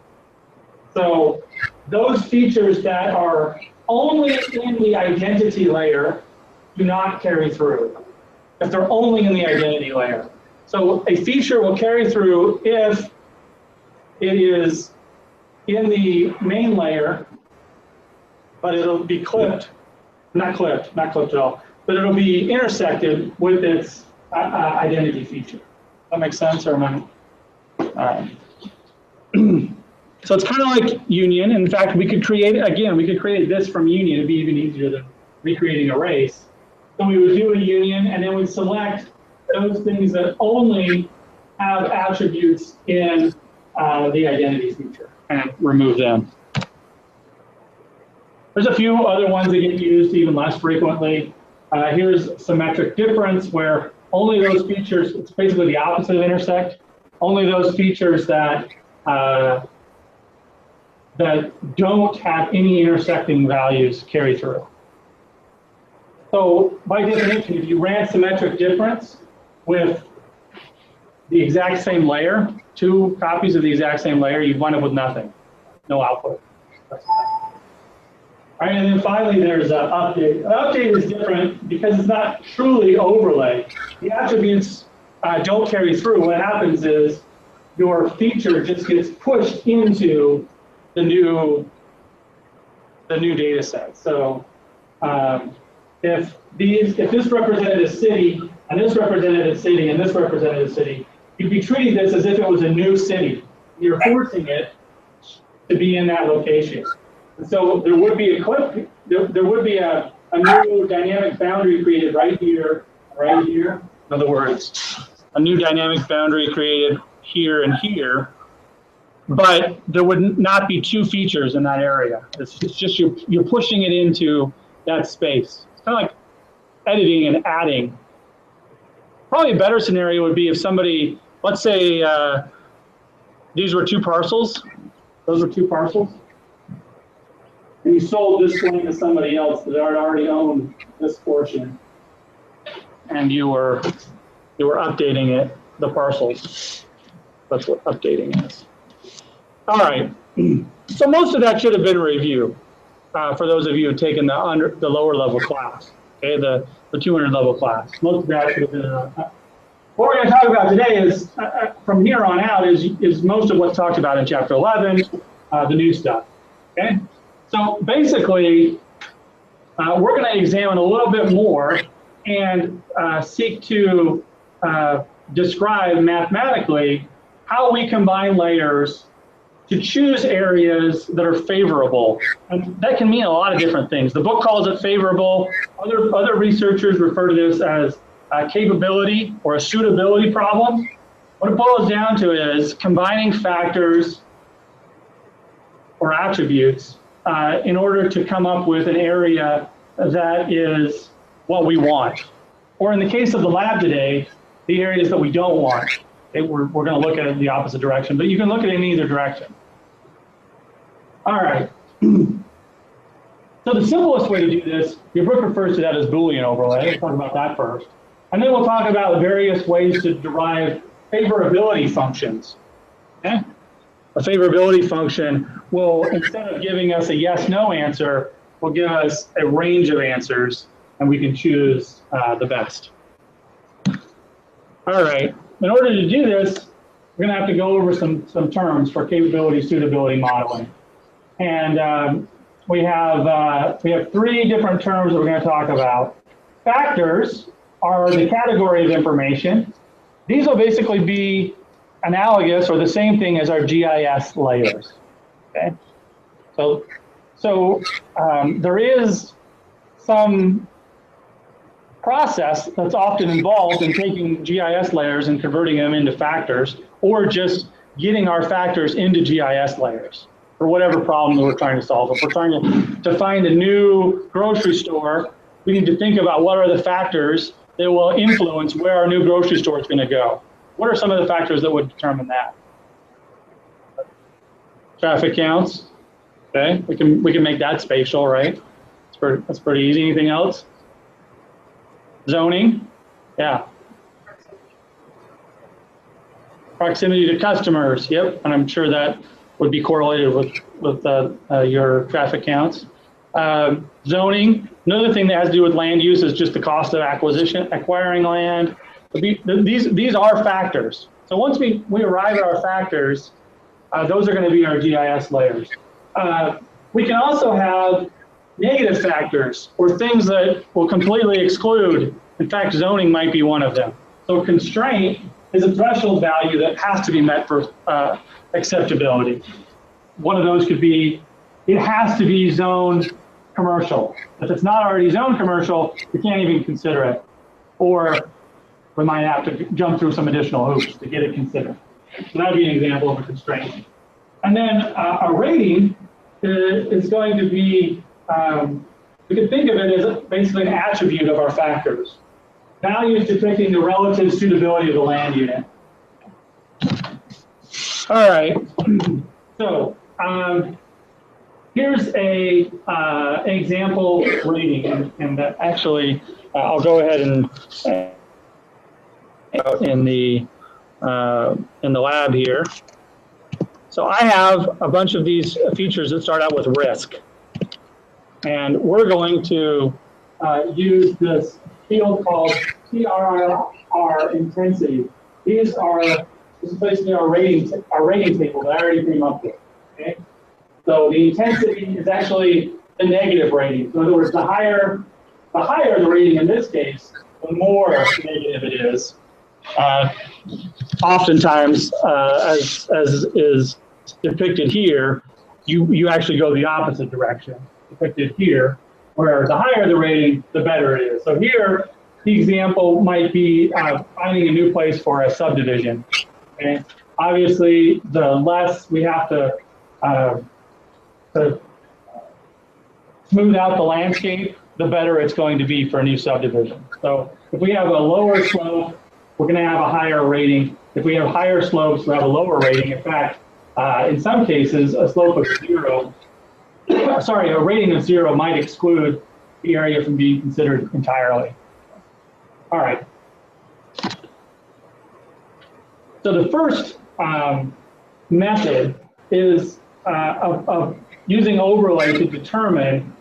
So those features that are only in the identity layer do not carry through, if they're only in the identity layer. So a feature will carry through if it is in the main layer, but it'll be clipped, not clipped at all, but it'll be intersected with its identity feature. That makes sense, or am I? All right. So it's kind of like union. In fact, we could create this from union. It'd be even easier than recreating arrays. So we would do a union, and then we'd select those things that only have attributes in the identity feature and remove them. There's a few other ones that get used even less frequently. Here's symmetric difference, where only those features, it's basically the opposite of intersect, only those features that that don't have any intersecting values carry through. So by definition, if you ran symmetric difference with the exact same layer, 2 copies of the exact same layer, you'd wind up with nothing, no output. All right, and then finally there's an update. An update is different because it's not truly overlay. The attributes don't carry through. What happens is your feature just gets pushed into the new data set. So if this represented a city, and this represented a city, and this represented a city, you'd be treating this as if it was a new city. You're forcing it to be in that location. And so there would be a clip, there would be a new dynamic boundary created right here. In other words, a new dynamic boundary created here and here, but there would not be 2 features in that area. It's just you're pushing it into that space. It's kind of like editing and adding. Probably a better scenario would be if somebody, let's say these were 2 parcels. Those were 2 parcels. And you sold this one to somebody else that already owned this portion. And you were updating it, the parcels. That's what updating is. All right. So most of that should have been a review for those of you who have taken the lower level class, okay, the 200 level class. Most of that should have been. What we're going to talk about today is, from here on out, is most of what's talked about in chapter 11, the new stuff. Okay. So basically, we're going to examine a little bit more and seek to describe mathematically how we combine layers to choose areas that are favorable. And that can mean a lot of different things. The book calls it favorable. Other researchers refer to this as a capability or a suitability problem. What it boils down to is combining factors or attributes in order to come up with an area that is what we want. Or in the case of the lab today, the areas that we don't want. We're going to look at it in the opposite direction, but you can look at it in either direction. All right. So the simplest way to do this, your book refers to that as Boolean overlay. Let's talk about that first. And then we'll talk about various ways to derive favorability functions. Okay? A favorability function will, instead of giving us a yes/no answer, will give us a range of answers, and we can choose the best. All right. In order to do this, we're going to have to go over some terms for capability suitability modeling. And we have 3 different terms that we're going to talk about. Factors are the category of information. These will basically be analogous or the same thing as our GIS layers. Okay. So there is some process that's often involved in taking GIS layers and converting them into factors, or just getting our factors into GIS layers for whatever problem that we're trying to solve. If we're trying to find a new grocery store, we need to think about what are the factors that will influence where our new grocery store is going to go. What are some of the factors that would determine that? Traffic counts. Okay, we can make that spatial, right? That's pretty easy. Anything else? Zoning. Yeah. Proximity to customers. Yep, and I'm sure that would be correlated with your traffic counts. Zoning. Another thing that has to do with land use is just the cost of acquiring land. These are factors. So once we arrive at our factors, those are going to be our GIS layers. We can also have negative factors or things that will completely exclude. In fact, zoning might be one of them. So constraint is a threshold value that has to be met for acceptability. One of those could be, it has to be zoned commercial. If it's not already zoned commercial, we can't even consider it. Or we might have to jump through some additional hoops to get it considered. So that would be an example of a constraint. And then a rating is going to be, we can think of it as basically an attribute of our factors. Values depicting the relative suitability of the land unit. All right, so here's an example rating, and that actually I'll go ahead and in the lab here. So I have a bunch of these features that start out with risk, and we're going to use this field called TRR intensity. This is basically our rating table that I already came up with. Okay, so the intensity is actually the negative rating. So in other words, the higher the rating in this case, the more negative it is. Oftentimes, as is depicted here, you actually go the opposite direction, depicted here, where the higher the rating, the better it is. So here, the example might be finding a new place for a subdivision. Okay? Obviously, the less we have to smooth out the landscape, the better it's going to be for a new subdivision. So if we have a lower slope, we're going to have a higher rating. If we have higher slopes, we have a lower rating. In fact, in some cases, a slope of 0, sorry, a rating of 0 might exclude the area from being considered entirely. All right. So the first method is of using overlay to determine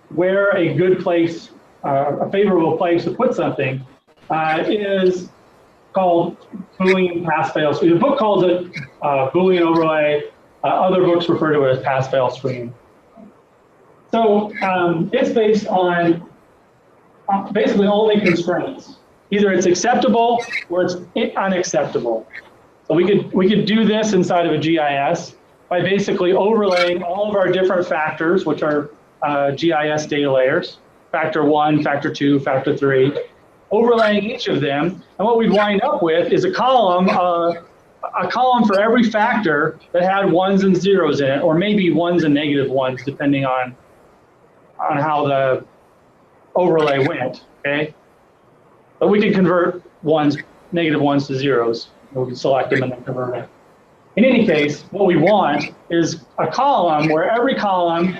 where a good place, a favorable place to put something is called Boolean pass-fail screen. The book calls it Boolean overlay. Other books refer to it as pass-fail screen. So it's based on basically only constraints. Either it's acceptable or it's unacceptable. So we could do this inside of a GIS by basically overlaying all of our different factors, which are GIS data layers, factor 1, factor 2, factor 3, overlaying each of them. And what we'd wind up with is a column for every factor that had 1s and 0s in it, or maybe 1s and negative 1s, depending on how the overlay went, okay? But we can convert negative 1s to 0s. We can select them and then convert it. In any case, what we want is a column where every column,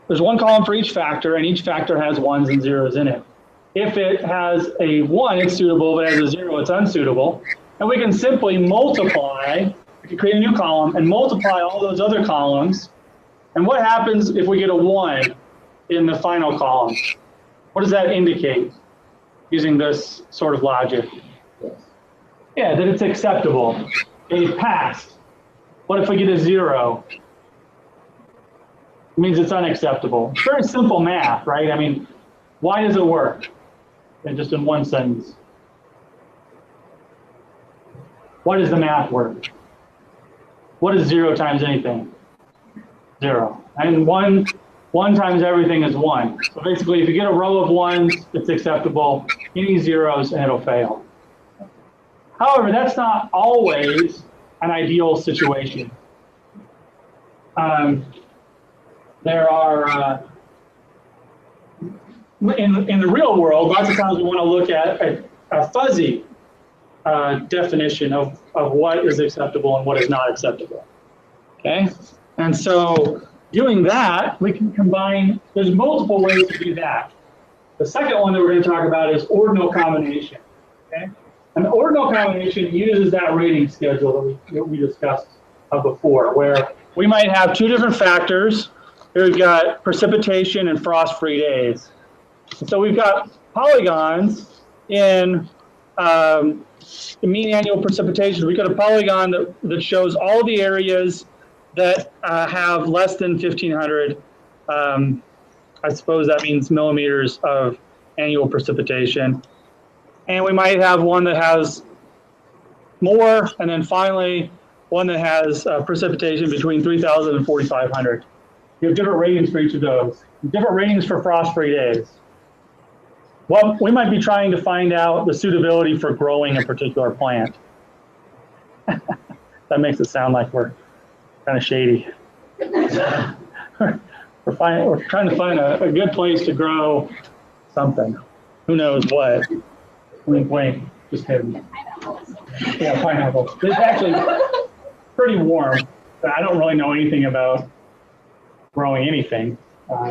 there's one column for each factor, and each factor has 1s and 0s in it. If it has a 1, it's suitable. If it has a 0, it's unsuitable. And we can simply multiply, we can create a new column and multiply all those other columns. And what happens if we get a 1 in the final column? What does that indicate using this sort of logic? Yeah, that it's acceptable. It passed. What if we get a 0? It means it's unacceptable. It's very simple math, right? I mean, why does it work? And just in one sentence. Why does the math work? What is 0 times anything? 0. And 1 times everything is 1. So basically, if you get a row of 1s, it's acceptable. Any 0s, and it'll fail. However, that's not always an ideal situation. in the real world, lots of times we want to look at a fuzzy definition of what is acceptable and what is not acceptable. Okay, and so doing that, we can combine. There's multiple ways to do that. The second one that we're going to talk about is ordinal combination. Okay, an ordinal combination uses that rating schedule that we discussed before, where we might have two different factors. Here we've got precipitation and frost-free days. So we've got polygons in the mean annual precipitation. We've got a polygon that shows all the areas that have less than 1,500. I suppose that means millimeters of annual precipitation. And we might have one that has more, and then finally one that has precipitation between 3,000 and 4,500. You have different ratings for each of those. Different ratings for frost-free days. Well, we might be trying to find out the suitability for growing a particular plant. That makes it sound like we're kind of shady. We're trying to find a good place to grow something. Who knows what? Wink, wink. Just kidding. Yeah, pineapple. It's actually pretty warm. But I don't really know anything about growing anything.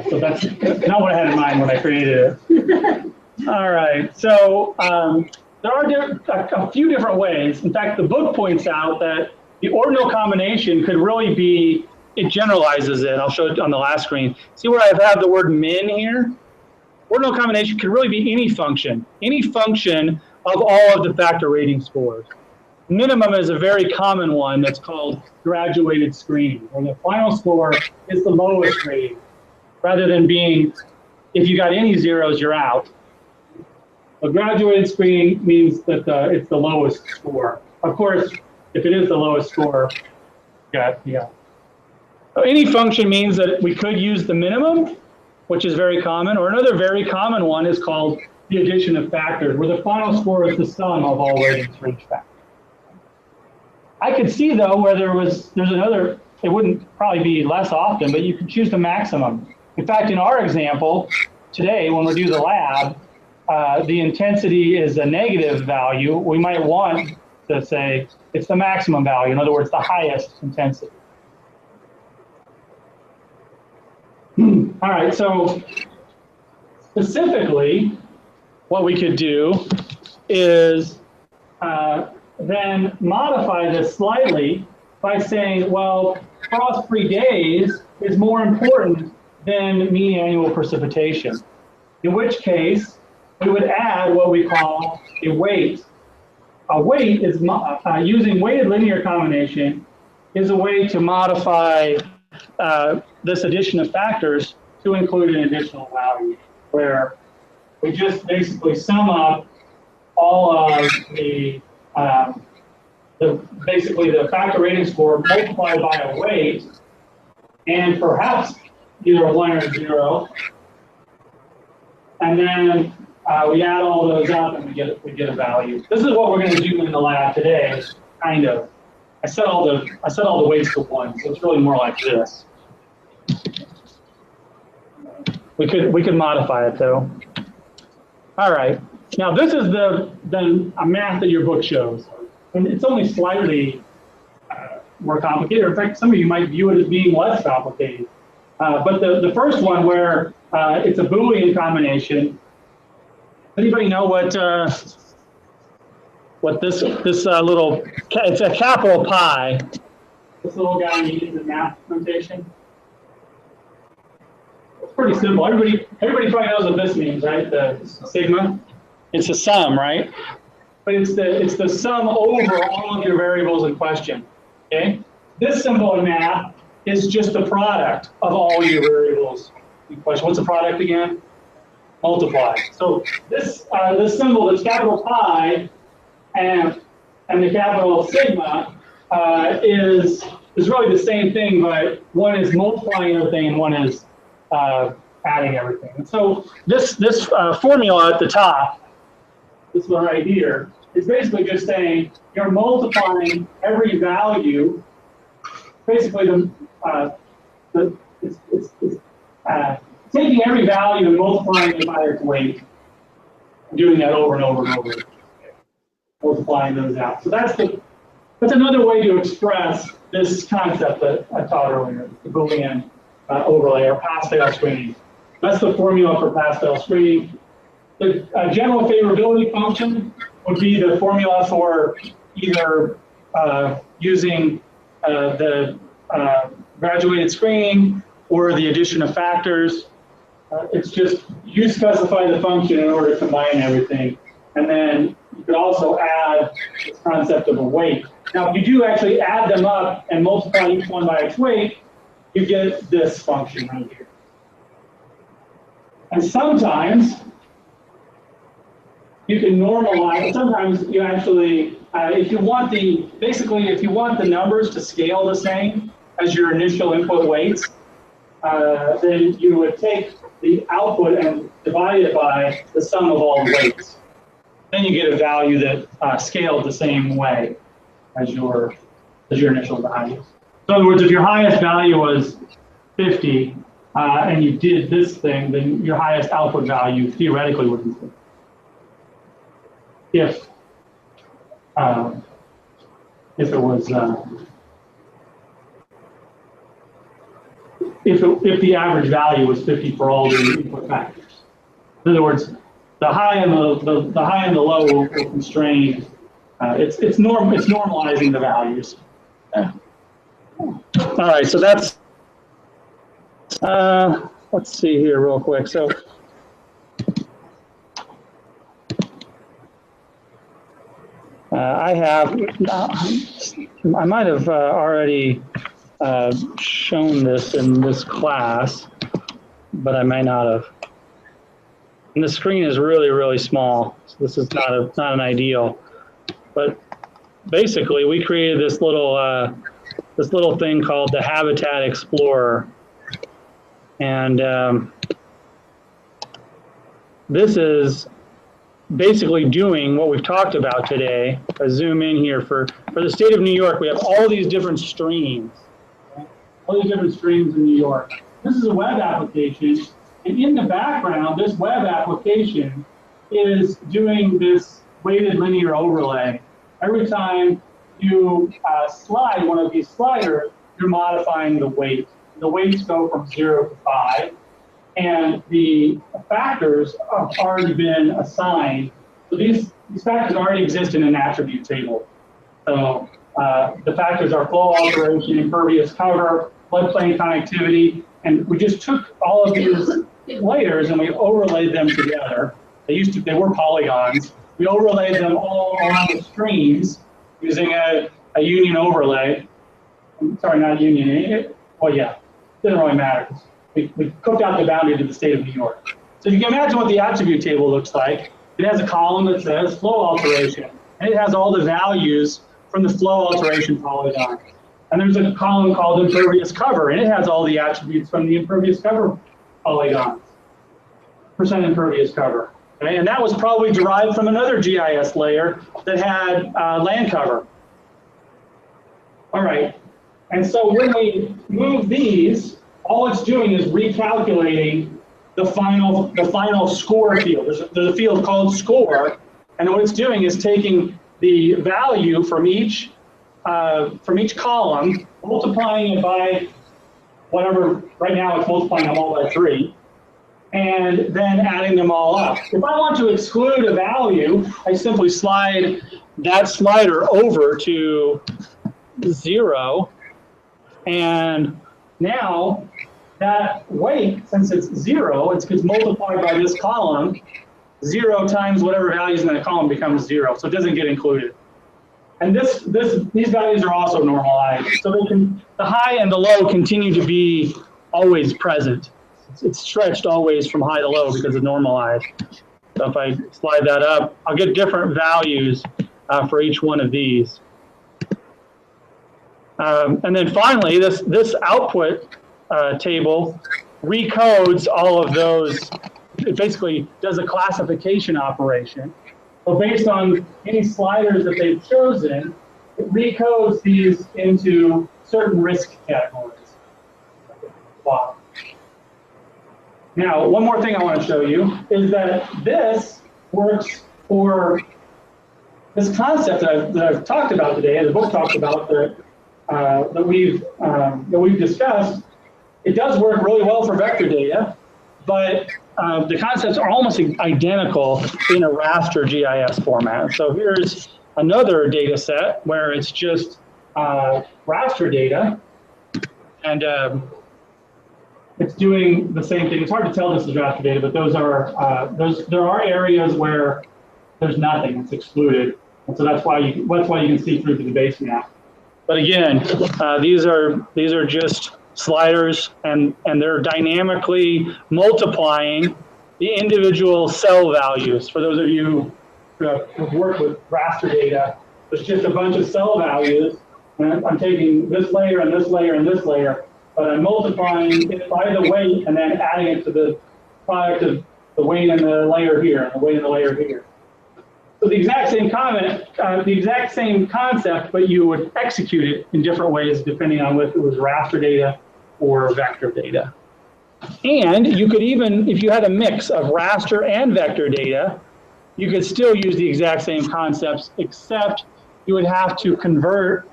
So that's not what I had in mind when I created it. All right. So there are a few different ways. In fact, the book points out that the ordinal combination could really be, it generalizes it. I'll show it on the last screen. See where I have the word min here? Ordinal combination could really be any function of all of the factor rating scores. Minimum is a very common one that's called graduated screening, where the final score is the lowest rating, rather than being, if you got any zeros, you're out. A graduated screening means that it's the lowest score. Of course, if it is the lowest score, yeah. So any function means that we could use the minimum, which is very common, or another very common one is called the addition of factors, where the final score is the sum of all ratings for each factor. I could see though where there's another, it wouldn't probably be less often, but you can choose the maximum. In fact, in our example today, when we do the lab, the intensity is a negative value. We might want to say it's the maximum value. In other words, the highest intensity. All right, so specifically, what we could do is then modify this slightly by saying, well, frost-free days is more important than mean annual precipitation, in which case we would add what we call a weight. A weight is, using weighted linear combination is a way to modify this addition of factors to include an additional value, where we just basically sum up all of basically the factor rating score multiplied by a weight, and perhaps either a 1 or a 0, and then we add all those up and we get a value. This is what we're going to do in the lab today. Kind of. I set all the weights to 1, so it's really more like this. We could modify it though. All right. Now this is then a math that your book shows, and it's only slightly more complicated. In fact, some of you might view it as being less complicated. But the first one, where it's a Boolean combination. Anybody know what this little, it's a capital pi. This little guy means in math notation. It's pretty simple. Everybody probably knows what this means, right? The sigma. It's a sum, right? But it's the sum over all of your variables in question. Okay. This symbol in math is just the product of all your variables in question. What's the product again? Multiply. So this symbol, this capital pi and the capital sigma is really the same thing, but one is multiplying everything and one is adding everything. And so this formula at the top, this one right here, is basically just saying you're multiplying every value. Basically, it's taking every value and multiplying it by its weight, doing that over and over and over, multiplying those out. So that's another way to express this concept that I taught earlier, the Boolean overlay or pass-fail screening. That's the formula for pass-fail screening. The general favorability function would be the formula for either using the graduated screening or the addition of factors. It's just you specify the function in order to combine everything. And then you could also add this concept of a weight. Now, if you do actually add them up and multiply each one by its weight, you get this function right here. And sometimes you can normalize. Sometimes you actually, if you want if you want the numbers to scale the same as your initial input weights, then you would take the output and divide it by the sum of all the weights. Then you get a value that scaled the same way as your initial value. So in other words, if your highest value was 50 and you did this thing, then your highest output value theoretically would be 50. If it was if the average value was 50 for all the input factors. In other words, the high and the low will constrain. It's normalizing the values. All right, so that's. Let's see here real quick. So. I might have already shown this in this class, but I may not have. And the screen is really, really small, so this is not an ideal. But basically, we created this little thing called the Habitat Explorer, and this is basically doing what we've talked about today. I zoom in here for the state of New York. We have all these different streams, okay? All these different streams in New York. This is a web application, and in the background, this web application is doing this weighted linear overlay. Every time you slide one of these sliders, you're modifying the weight. The weights go from 0 to 5. And the factors have already been assigned. So these factors already exist in an attribute table. So the factors are flow alteration, impervious cover, floodplain connectivity, and we just took all of these layers and we overlaid them together. They were polygons. We overlaid them all along the streams using a union overlay. Sorry, not union. Well, yeah, it doesn't really matter. We cooked out the boundary to the state of New York. So you can imagine what the attribute table looks like. It has a column that says flow alteration, and it has all the values from the flow alteration polygon. And there's a column called impervious cover, and it has all the attributes from the impervious cover polygons. Percent impervious cover. Okay? And that was probably derived from another GIS layer that had land cover. All right. And so when we move these, all it's doing is recalculating the final score field. There's a field called score, and what it's doing is taking the value from each column, multiplying it by whatever. Right now, it's multiplying them all by 3, and then adding them all up. If I want to exclude a value, I simply slide that slider over to 0, and now that weight, since it's 0, it gets multiplied by this column. 0 times whatever values in that column becomes 0, so it doesn't get included. And these values are also normalized, so the high and the low continue to be always present. It's stretched always from high to low because it's normalized. So if I slide that up, I'll get different values for each one of these. And then finally, this output table recodes all of those. It basically does a classification operation. So based on any sliders that they've chosen, it recodes these into certain risk categories. Wow. Now, one more thing I want to show you is that this works for this concept that I've talked about today, and the book talks about that we've discussed. It does work really well for vector data, but the concepts are almost identical in a raster GIS format. So here's another data set where it's just raster data, and it's doing the same thing. It's hard to tell this is raster data, but there are areas where there's nothing, it's excluded. And so that's why you can see through to the base map. But again, these are just sliders, and they're dynamically multiplying the individual cell values. For those of you who have worked with raster data, there's just a bunch of cell values, and I'm taking this layer and this layer and this layer, but I'm multiplying it by the weight and then adding it to the product of the weight in the layer here and the weight in the layer here. So the exact same the exact same concept, but you would execute it in different ways depending on whether it was raster data or vector data. And you could even, if you had a mix of raster and vector data, you could still use the exact same concepts, except you would have to convert,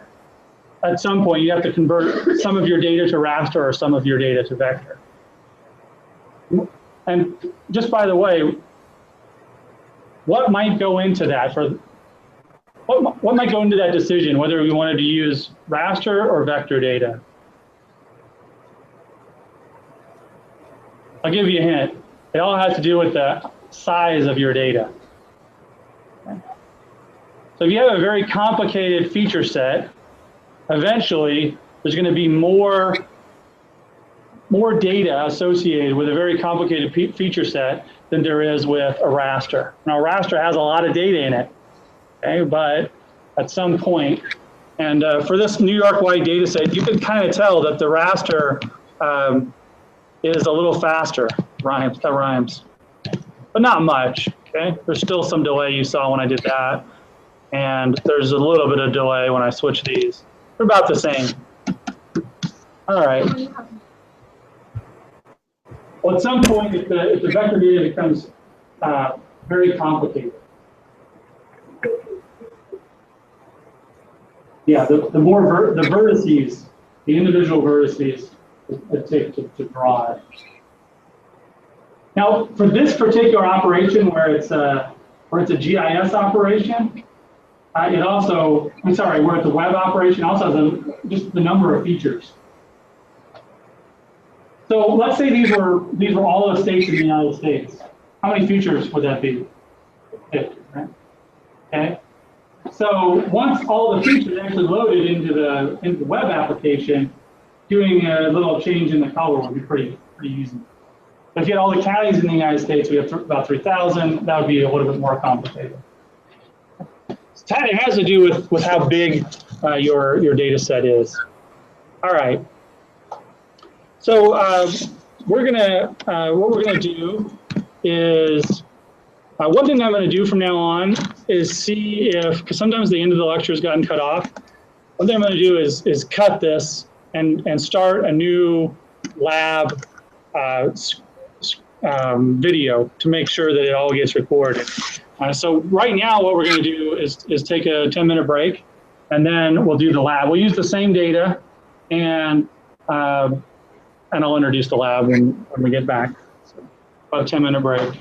at some point, you have to convert some of your data to raster or some of your data to vector. And just by the way, what might go into that what might go into that decision, whether we wanted to use raster or vector data? I'll give you a hint. It all has to do with the size of your data. So if you have a very complicated feature set, eventually there's going to be more data associated with a very complicated feature set than there is with a raster. Now, a raster has a lot of data in it, okay, but at some point, and for this New York-wide data set, you can kind of tell that the raster is a little faster, that rhymes, but not much, okay? There's still some delay you saw when I did that, and there's a little bit of delay when I switch these. They're about the same. All right. Well, at some point, if the vector data becomes very complicated, yeah, the more the vertices, the individual vertices, it takes to draw it. Now, for this particular operation, where it's a GIS operation, it also, where it's a web operation, also has just the number of features. So let's say these were all the states in the United States. How many features would that be? 50, right? Okay. So once all the features actually loaded into the web application, doing a little change in the color would be pretty easy. If you had all the counties in the United States, we have about 3,000. That would be a little bit more complicated. It has to do with how big your data set is. All right. So what we're gonna do is one thing that I'm gonna do from now on is see if, because sometimes the end of the lecture has gotten cut off. One thing I'm gonna do is cut this and start a new lab video to make sure that it all gets recorded. So right now, what we're gonna do is take a 10-minute break, and then we'll do the lab. We'll use the same data, and I'll introduce the lab when we get back. So about a 10-minute break.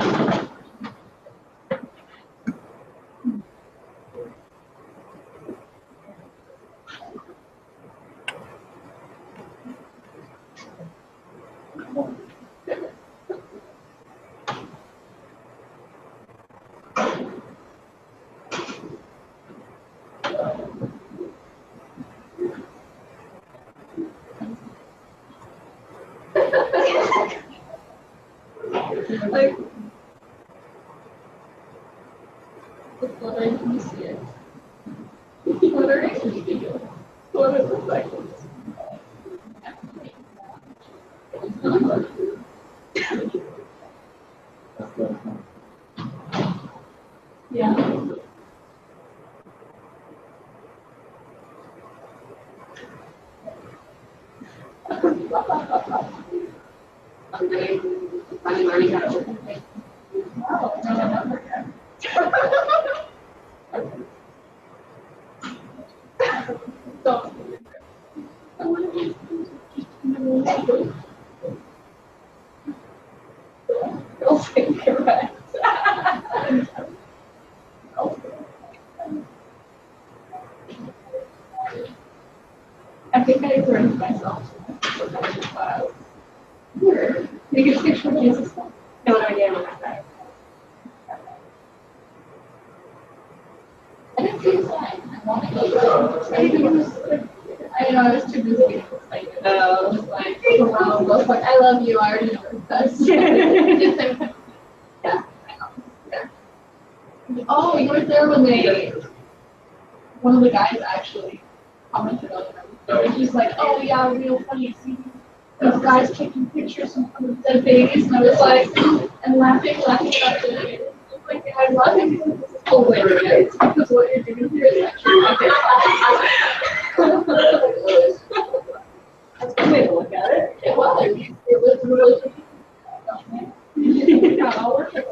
Like, it's fluttering, can you see it? Fluttering? What is it like? Yeah. Okay. Correct. I think I burned myself. You get a picture of Jesus. No idea what that. I didn't see the sign. I know, I was too busy getting excited. I was like, overwhelmed. I was like, I love you, I already know what that's. Yeah, I know. Yeah. Oh, you were there when one of the guys actually commented on it. He's like, oh yeah, real funny. See those guys taking pictures of dead babies, and I was like, and laughing about it. Like, I love it because this is hilarious. Because what you're doing here is actually my That's one way to look at it. It was. It was really. Yeah, I'll work it.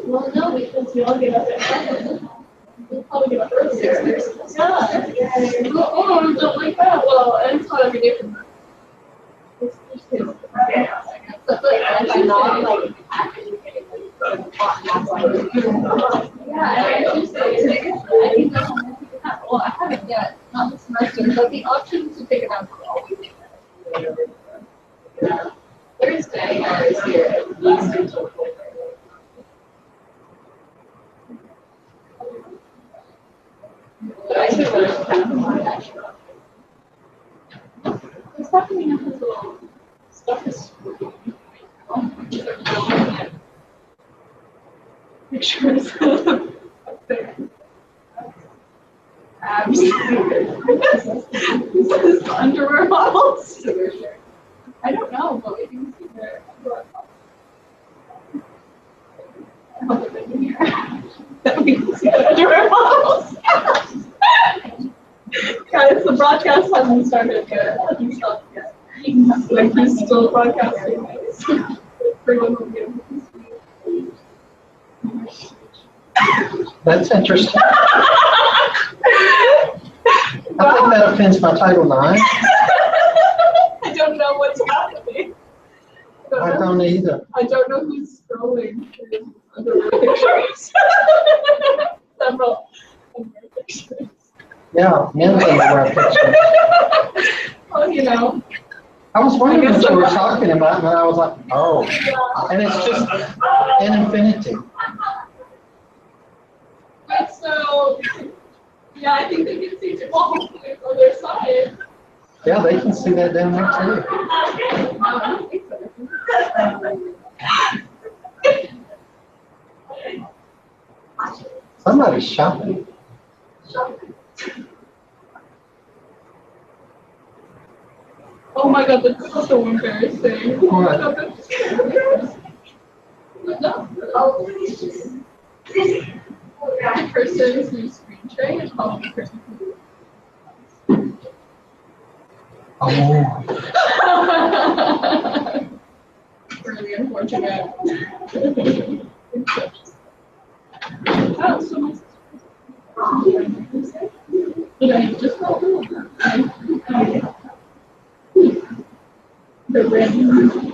Well, no, because we all get up at 7. We'll probably get up early. Yeah. Oh, don't like that. Well, it's not every day from that. It's just his. But I'm not like actually getting like that's why. Yeah, I Tuesday. I think that's when well, I haven't yet. Not this semester, but the option to pick it up is always there. Thursday I was here at least until 4:30. But I should have kind of more actually. What's happening with this little stuff is pictures up there. Abs. This is underwear models. I don't know, but we can see their underwear models. I hope they can hear that we can see the underwear models. Guys, the broadcast hasn't started yet. Like he's still broadcasting. That's interesting. I think that offends my Title IX. I don't know what's happening. I don't either. I don't know who's scrolling through underwear pictures. Several underwear pictures. Yeah, men's underwear pictures. Well, you know. I was wondering what you were talking about, and I was like, oh. And it's just in infinity. But so, yeah, I think they can see well, hopefully it's on their side. Yeah, they can see that down there too. No, I don't think so. Somebody's shopping. Oh my god, that's so embarrassing. What? No. The person whose screen sharing is probably the person who. Oh. Really unfortunate. Oh, so my sister. Did I just call her? The random.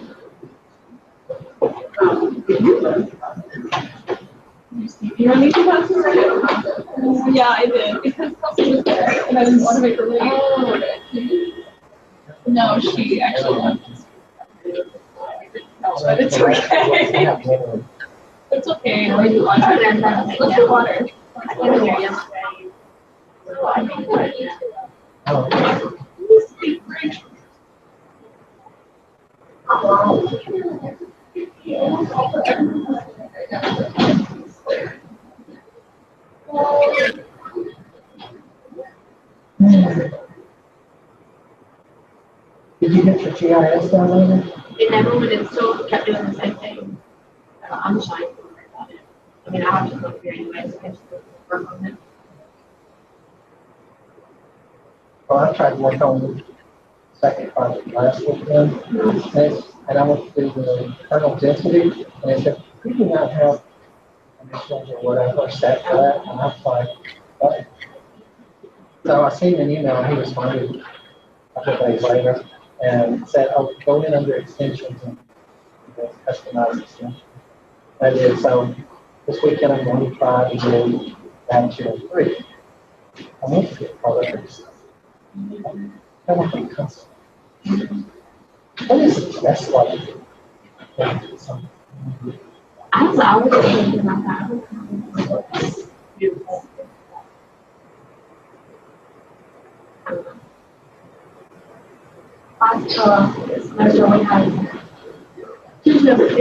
You don't need to pass it. Yeah, I did because Kelsey was there and I didn't want to make her late. Oh, no, she actually left. No, but it's okay. It's okay. Or you want to? Let's do water. Did you get your GIS done later? It never would have still kept doing the same thing. I'm shy about it. I mean, I have to look here anyways. I have to work on it. Well, I tried to work on the second project last weekend, and I went through the kernel density, and it said, we do not have initials or whatever set for that, and I was like, what? So I seen an email, and he responded a couple days later, and said, oh, go in under extensions and customize extensions. I did, so this weekend I'm going to try to do that 2 and 3. I want to get colors. I want to custom. What is the best way to do something? I was thinking about that. Beautiful. Last semester we had two different.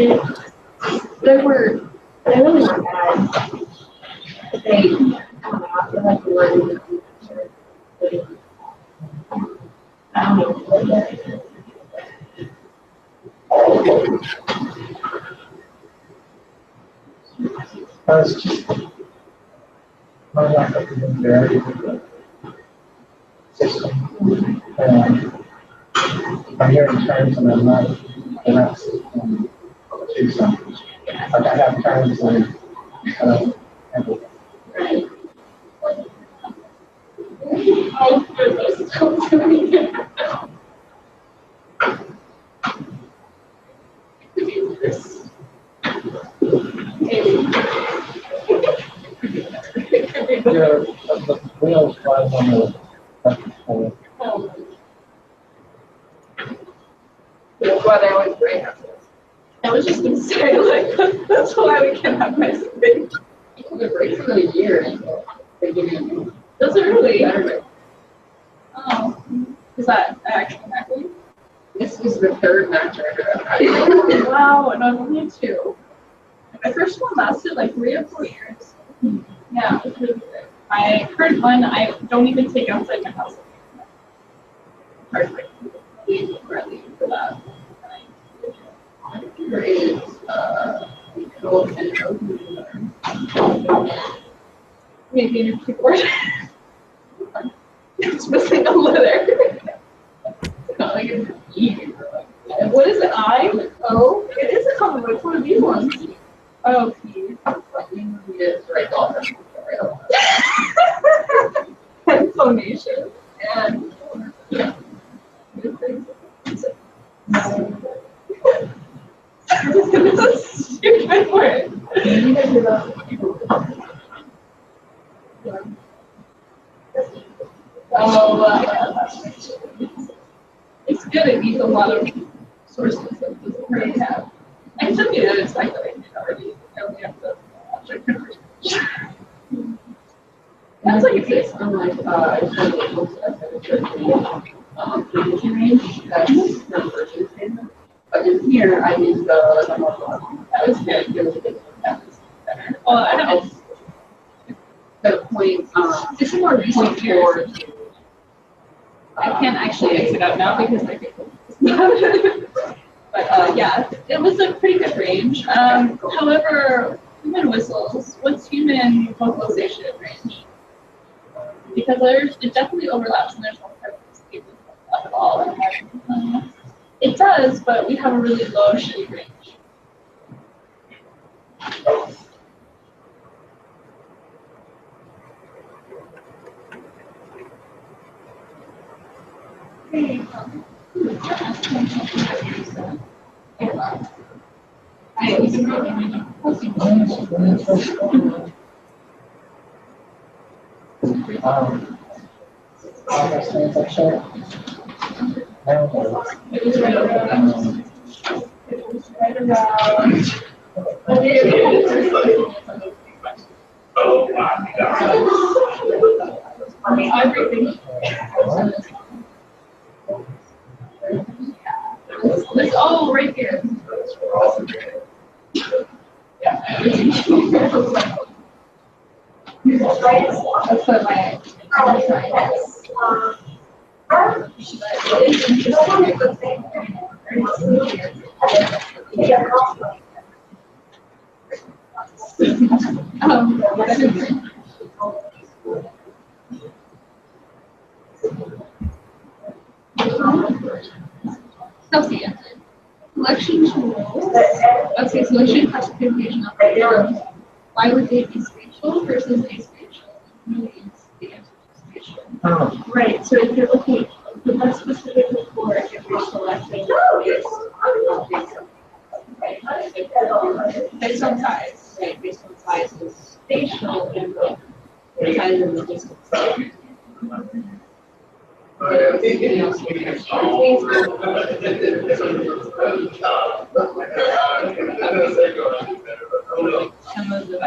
They really weren't bad. But they, I don't know, I feel like we were in the future. I don't know. It's just my life has been very system. And I'm hearing terms and I'm not do something. Like I have terms and Right. Oh, goodness. the wheels flies on the floor. That's why they always break. I was just gonna say, like, that's why we can't have nice things. The breaks for a year and they give you. Does it really? Saturday. Oh, is that actually happening? This is the third match I ever had. Wow, and I've only 2. My first one lasted like 3 or 4 years. Yeah, it was really good. My current one, I don't even take outside my house. Hard to leave or leave for that. There is, gold and Maybe your keyboard. It's missing a letter. not like it's easy. What is it? I? O? It is a common word. It's one of these ones. Oh, P. It's right off. Phonation. And yeah. It's a stupid word. It's good. It needs a lot of sources that it doesn't already have. I took it and it's like that I did already. I only have to object conversion. That's like a case. Unlike, I just wanted to look at the frequency range, that's not purchase statement. But in here, I use the, That was good. it was a bit better. Well, I don't know. The point, It's a more recent point year. four. I can't actually exit out now because I think but yeah, it was a pretty good range. However, human whistles, what's human vocalization range? Because it definitely overlaps and there's no purpose to at all. It does, but we have a really low shitty range. All those things I share. Nowadays, It was right around. It was right around. Everything. It's all right here. Yeah. That's what my. Self-answer. Selection tools. Okay, selection classification of forms. Why would they be spatial versus aspatial? Really is the answer to spatial. Right, so if you're looking, the best specifically for if you're selecting Based on size, right, based on size is spatial and the size of the distance. Some of the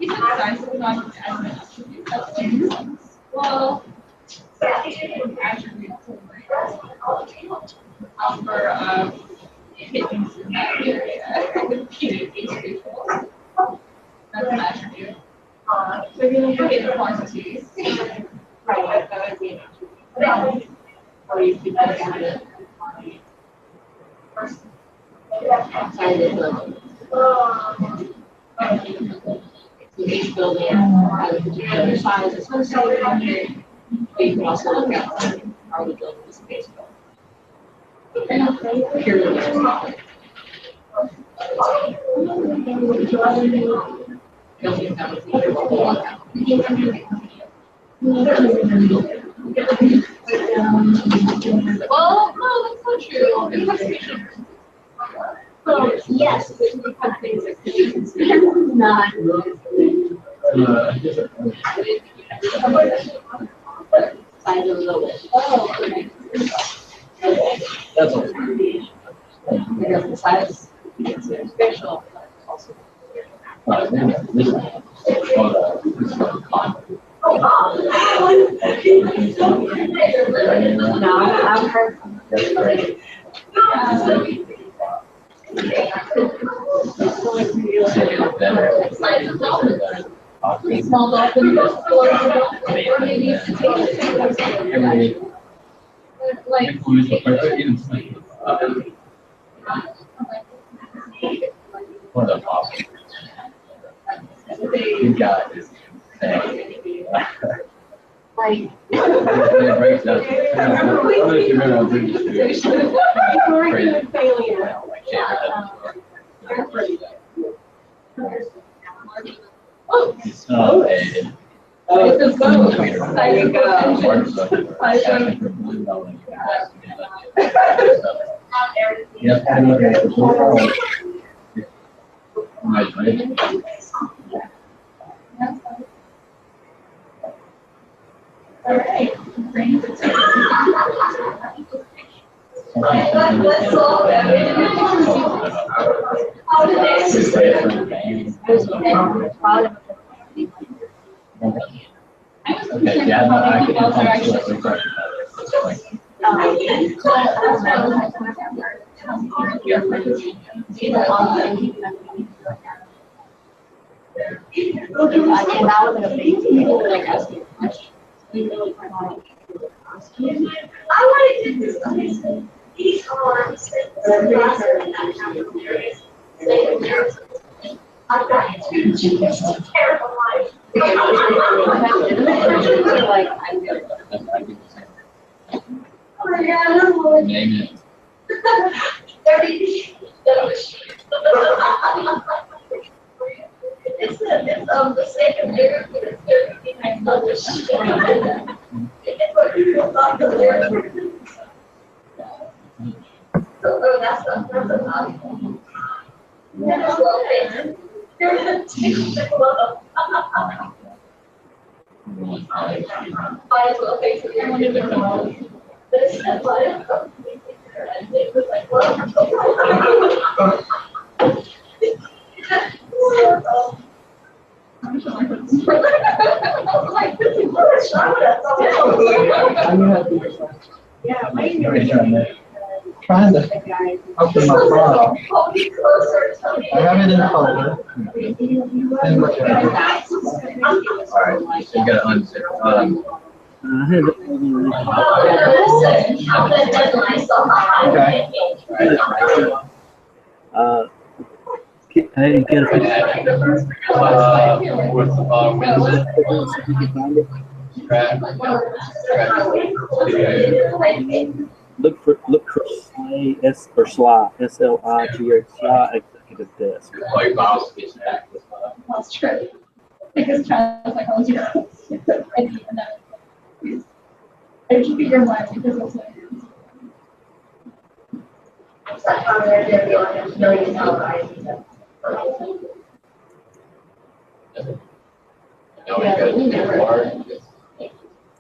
you said size is not an attribute. Well, attributes for kittens in that area. That's an attribute. So you're going to get quantities. Right, that would be an attribute. Or you could just have it. Size is so each building has a particular size associated with it. But you can also look at how the building is based on. Purely. Well, no, that's not true. It has spatial. Well, yes, we have things that could be considered not. Size of the list. Oh, okay. That's all. Because the size is spatial, also. No, I've heard. Small dolphin. Like. One of the possible. You got it. Like. It breaks down. I don't know if you remember on British failure. It's not a. It's a boat. Size of Yes, I know. All right. Okay, yeah, no, I could And I was in a big people like asking questions. I wanted to do something. These arms. I've got two terrible lives. Like, I'm good. Oh, yeah, name it. It's the second year, but it's 39 others. It's what people thought the lyrics. So, that's a lot. That's well paid. There's a tick club. Might as well pay for your money. But it's not like, and it was like, well. Like, this is what I would have thought. I'm happy. Yeah, You're trying that. trying to open my file. I have it in a folder. And look at it. Alright, so you gotta unzip. I have it. Hey, get a picture. Look for Sly, SLIGH executive desk. That's true. Because child psychology. I didn't even know. I should be your mind because that's what it is.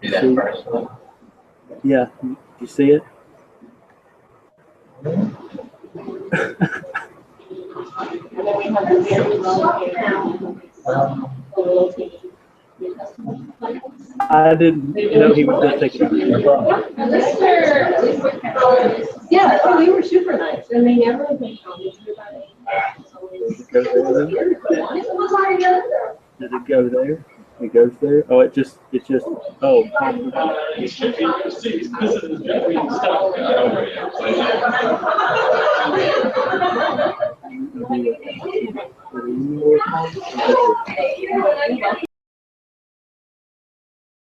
Do that first. Yeah, you see it? I didn't know he was gonna take it. Yeah, oh, they were super nice, and they never made comments about it. Does it go there? Does it go there? It goes there? Oh, it just, oh.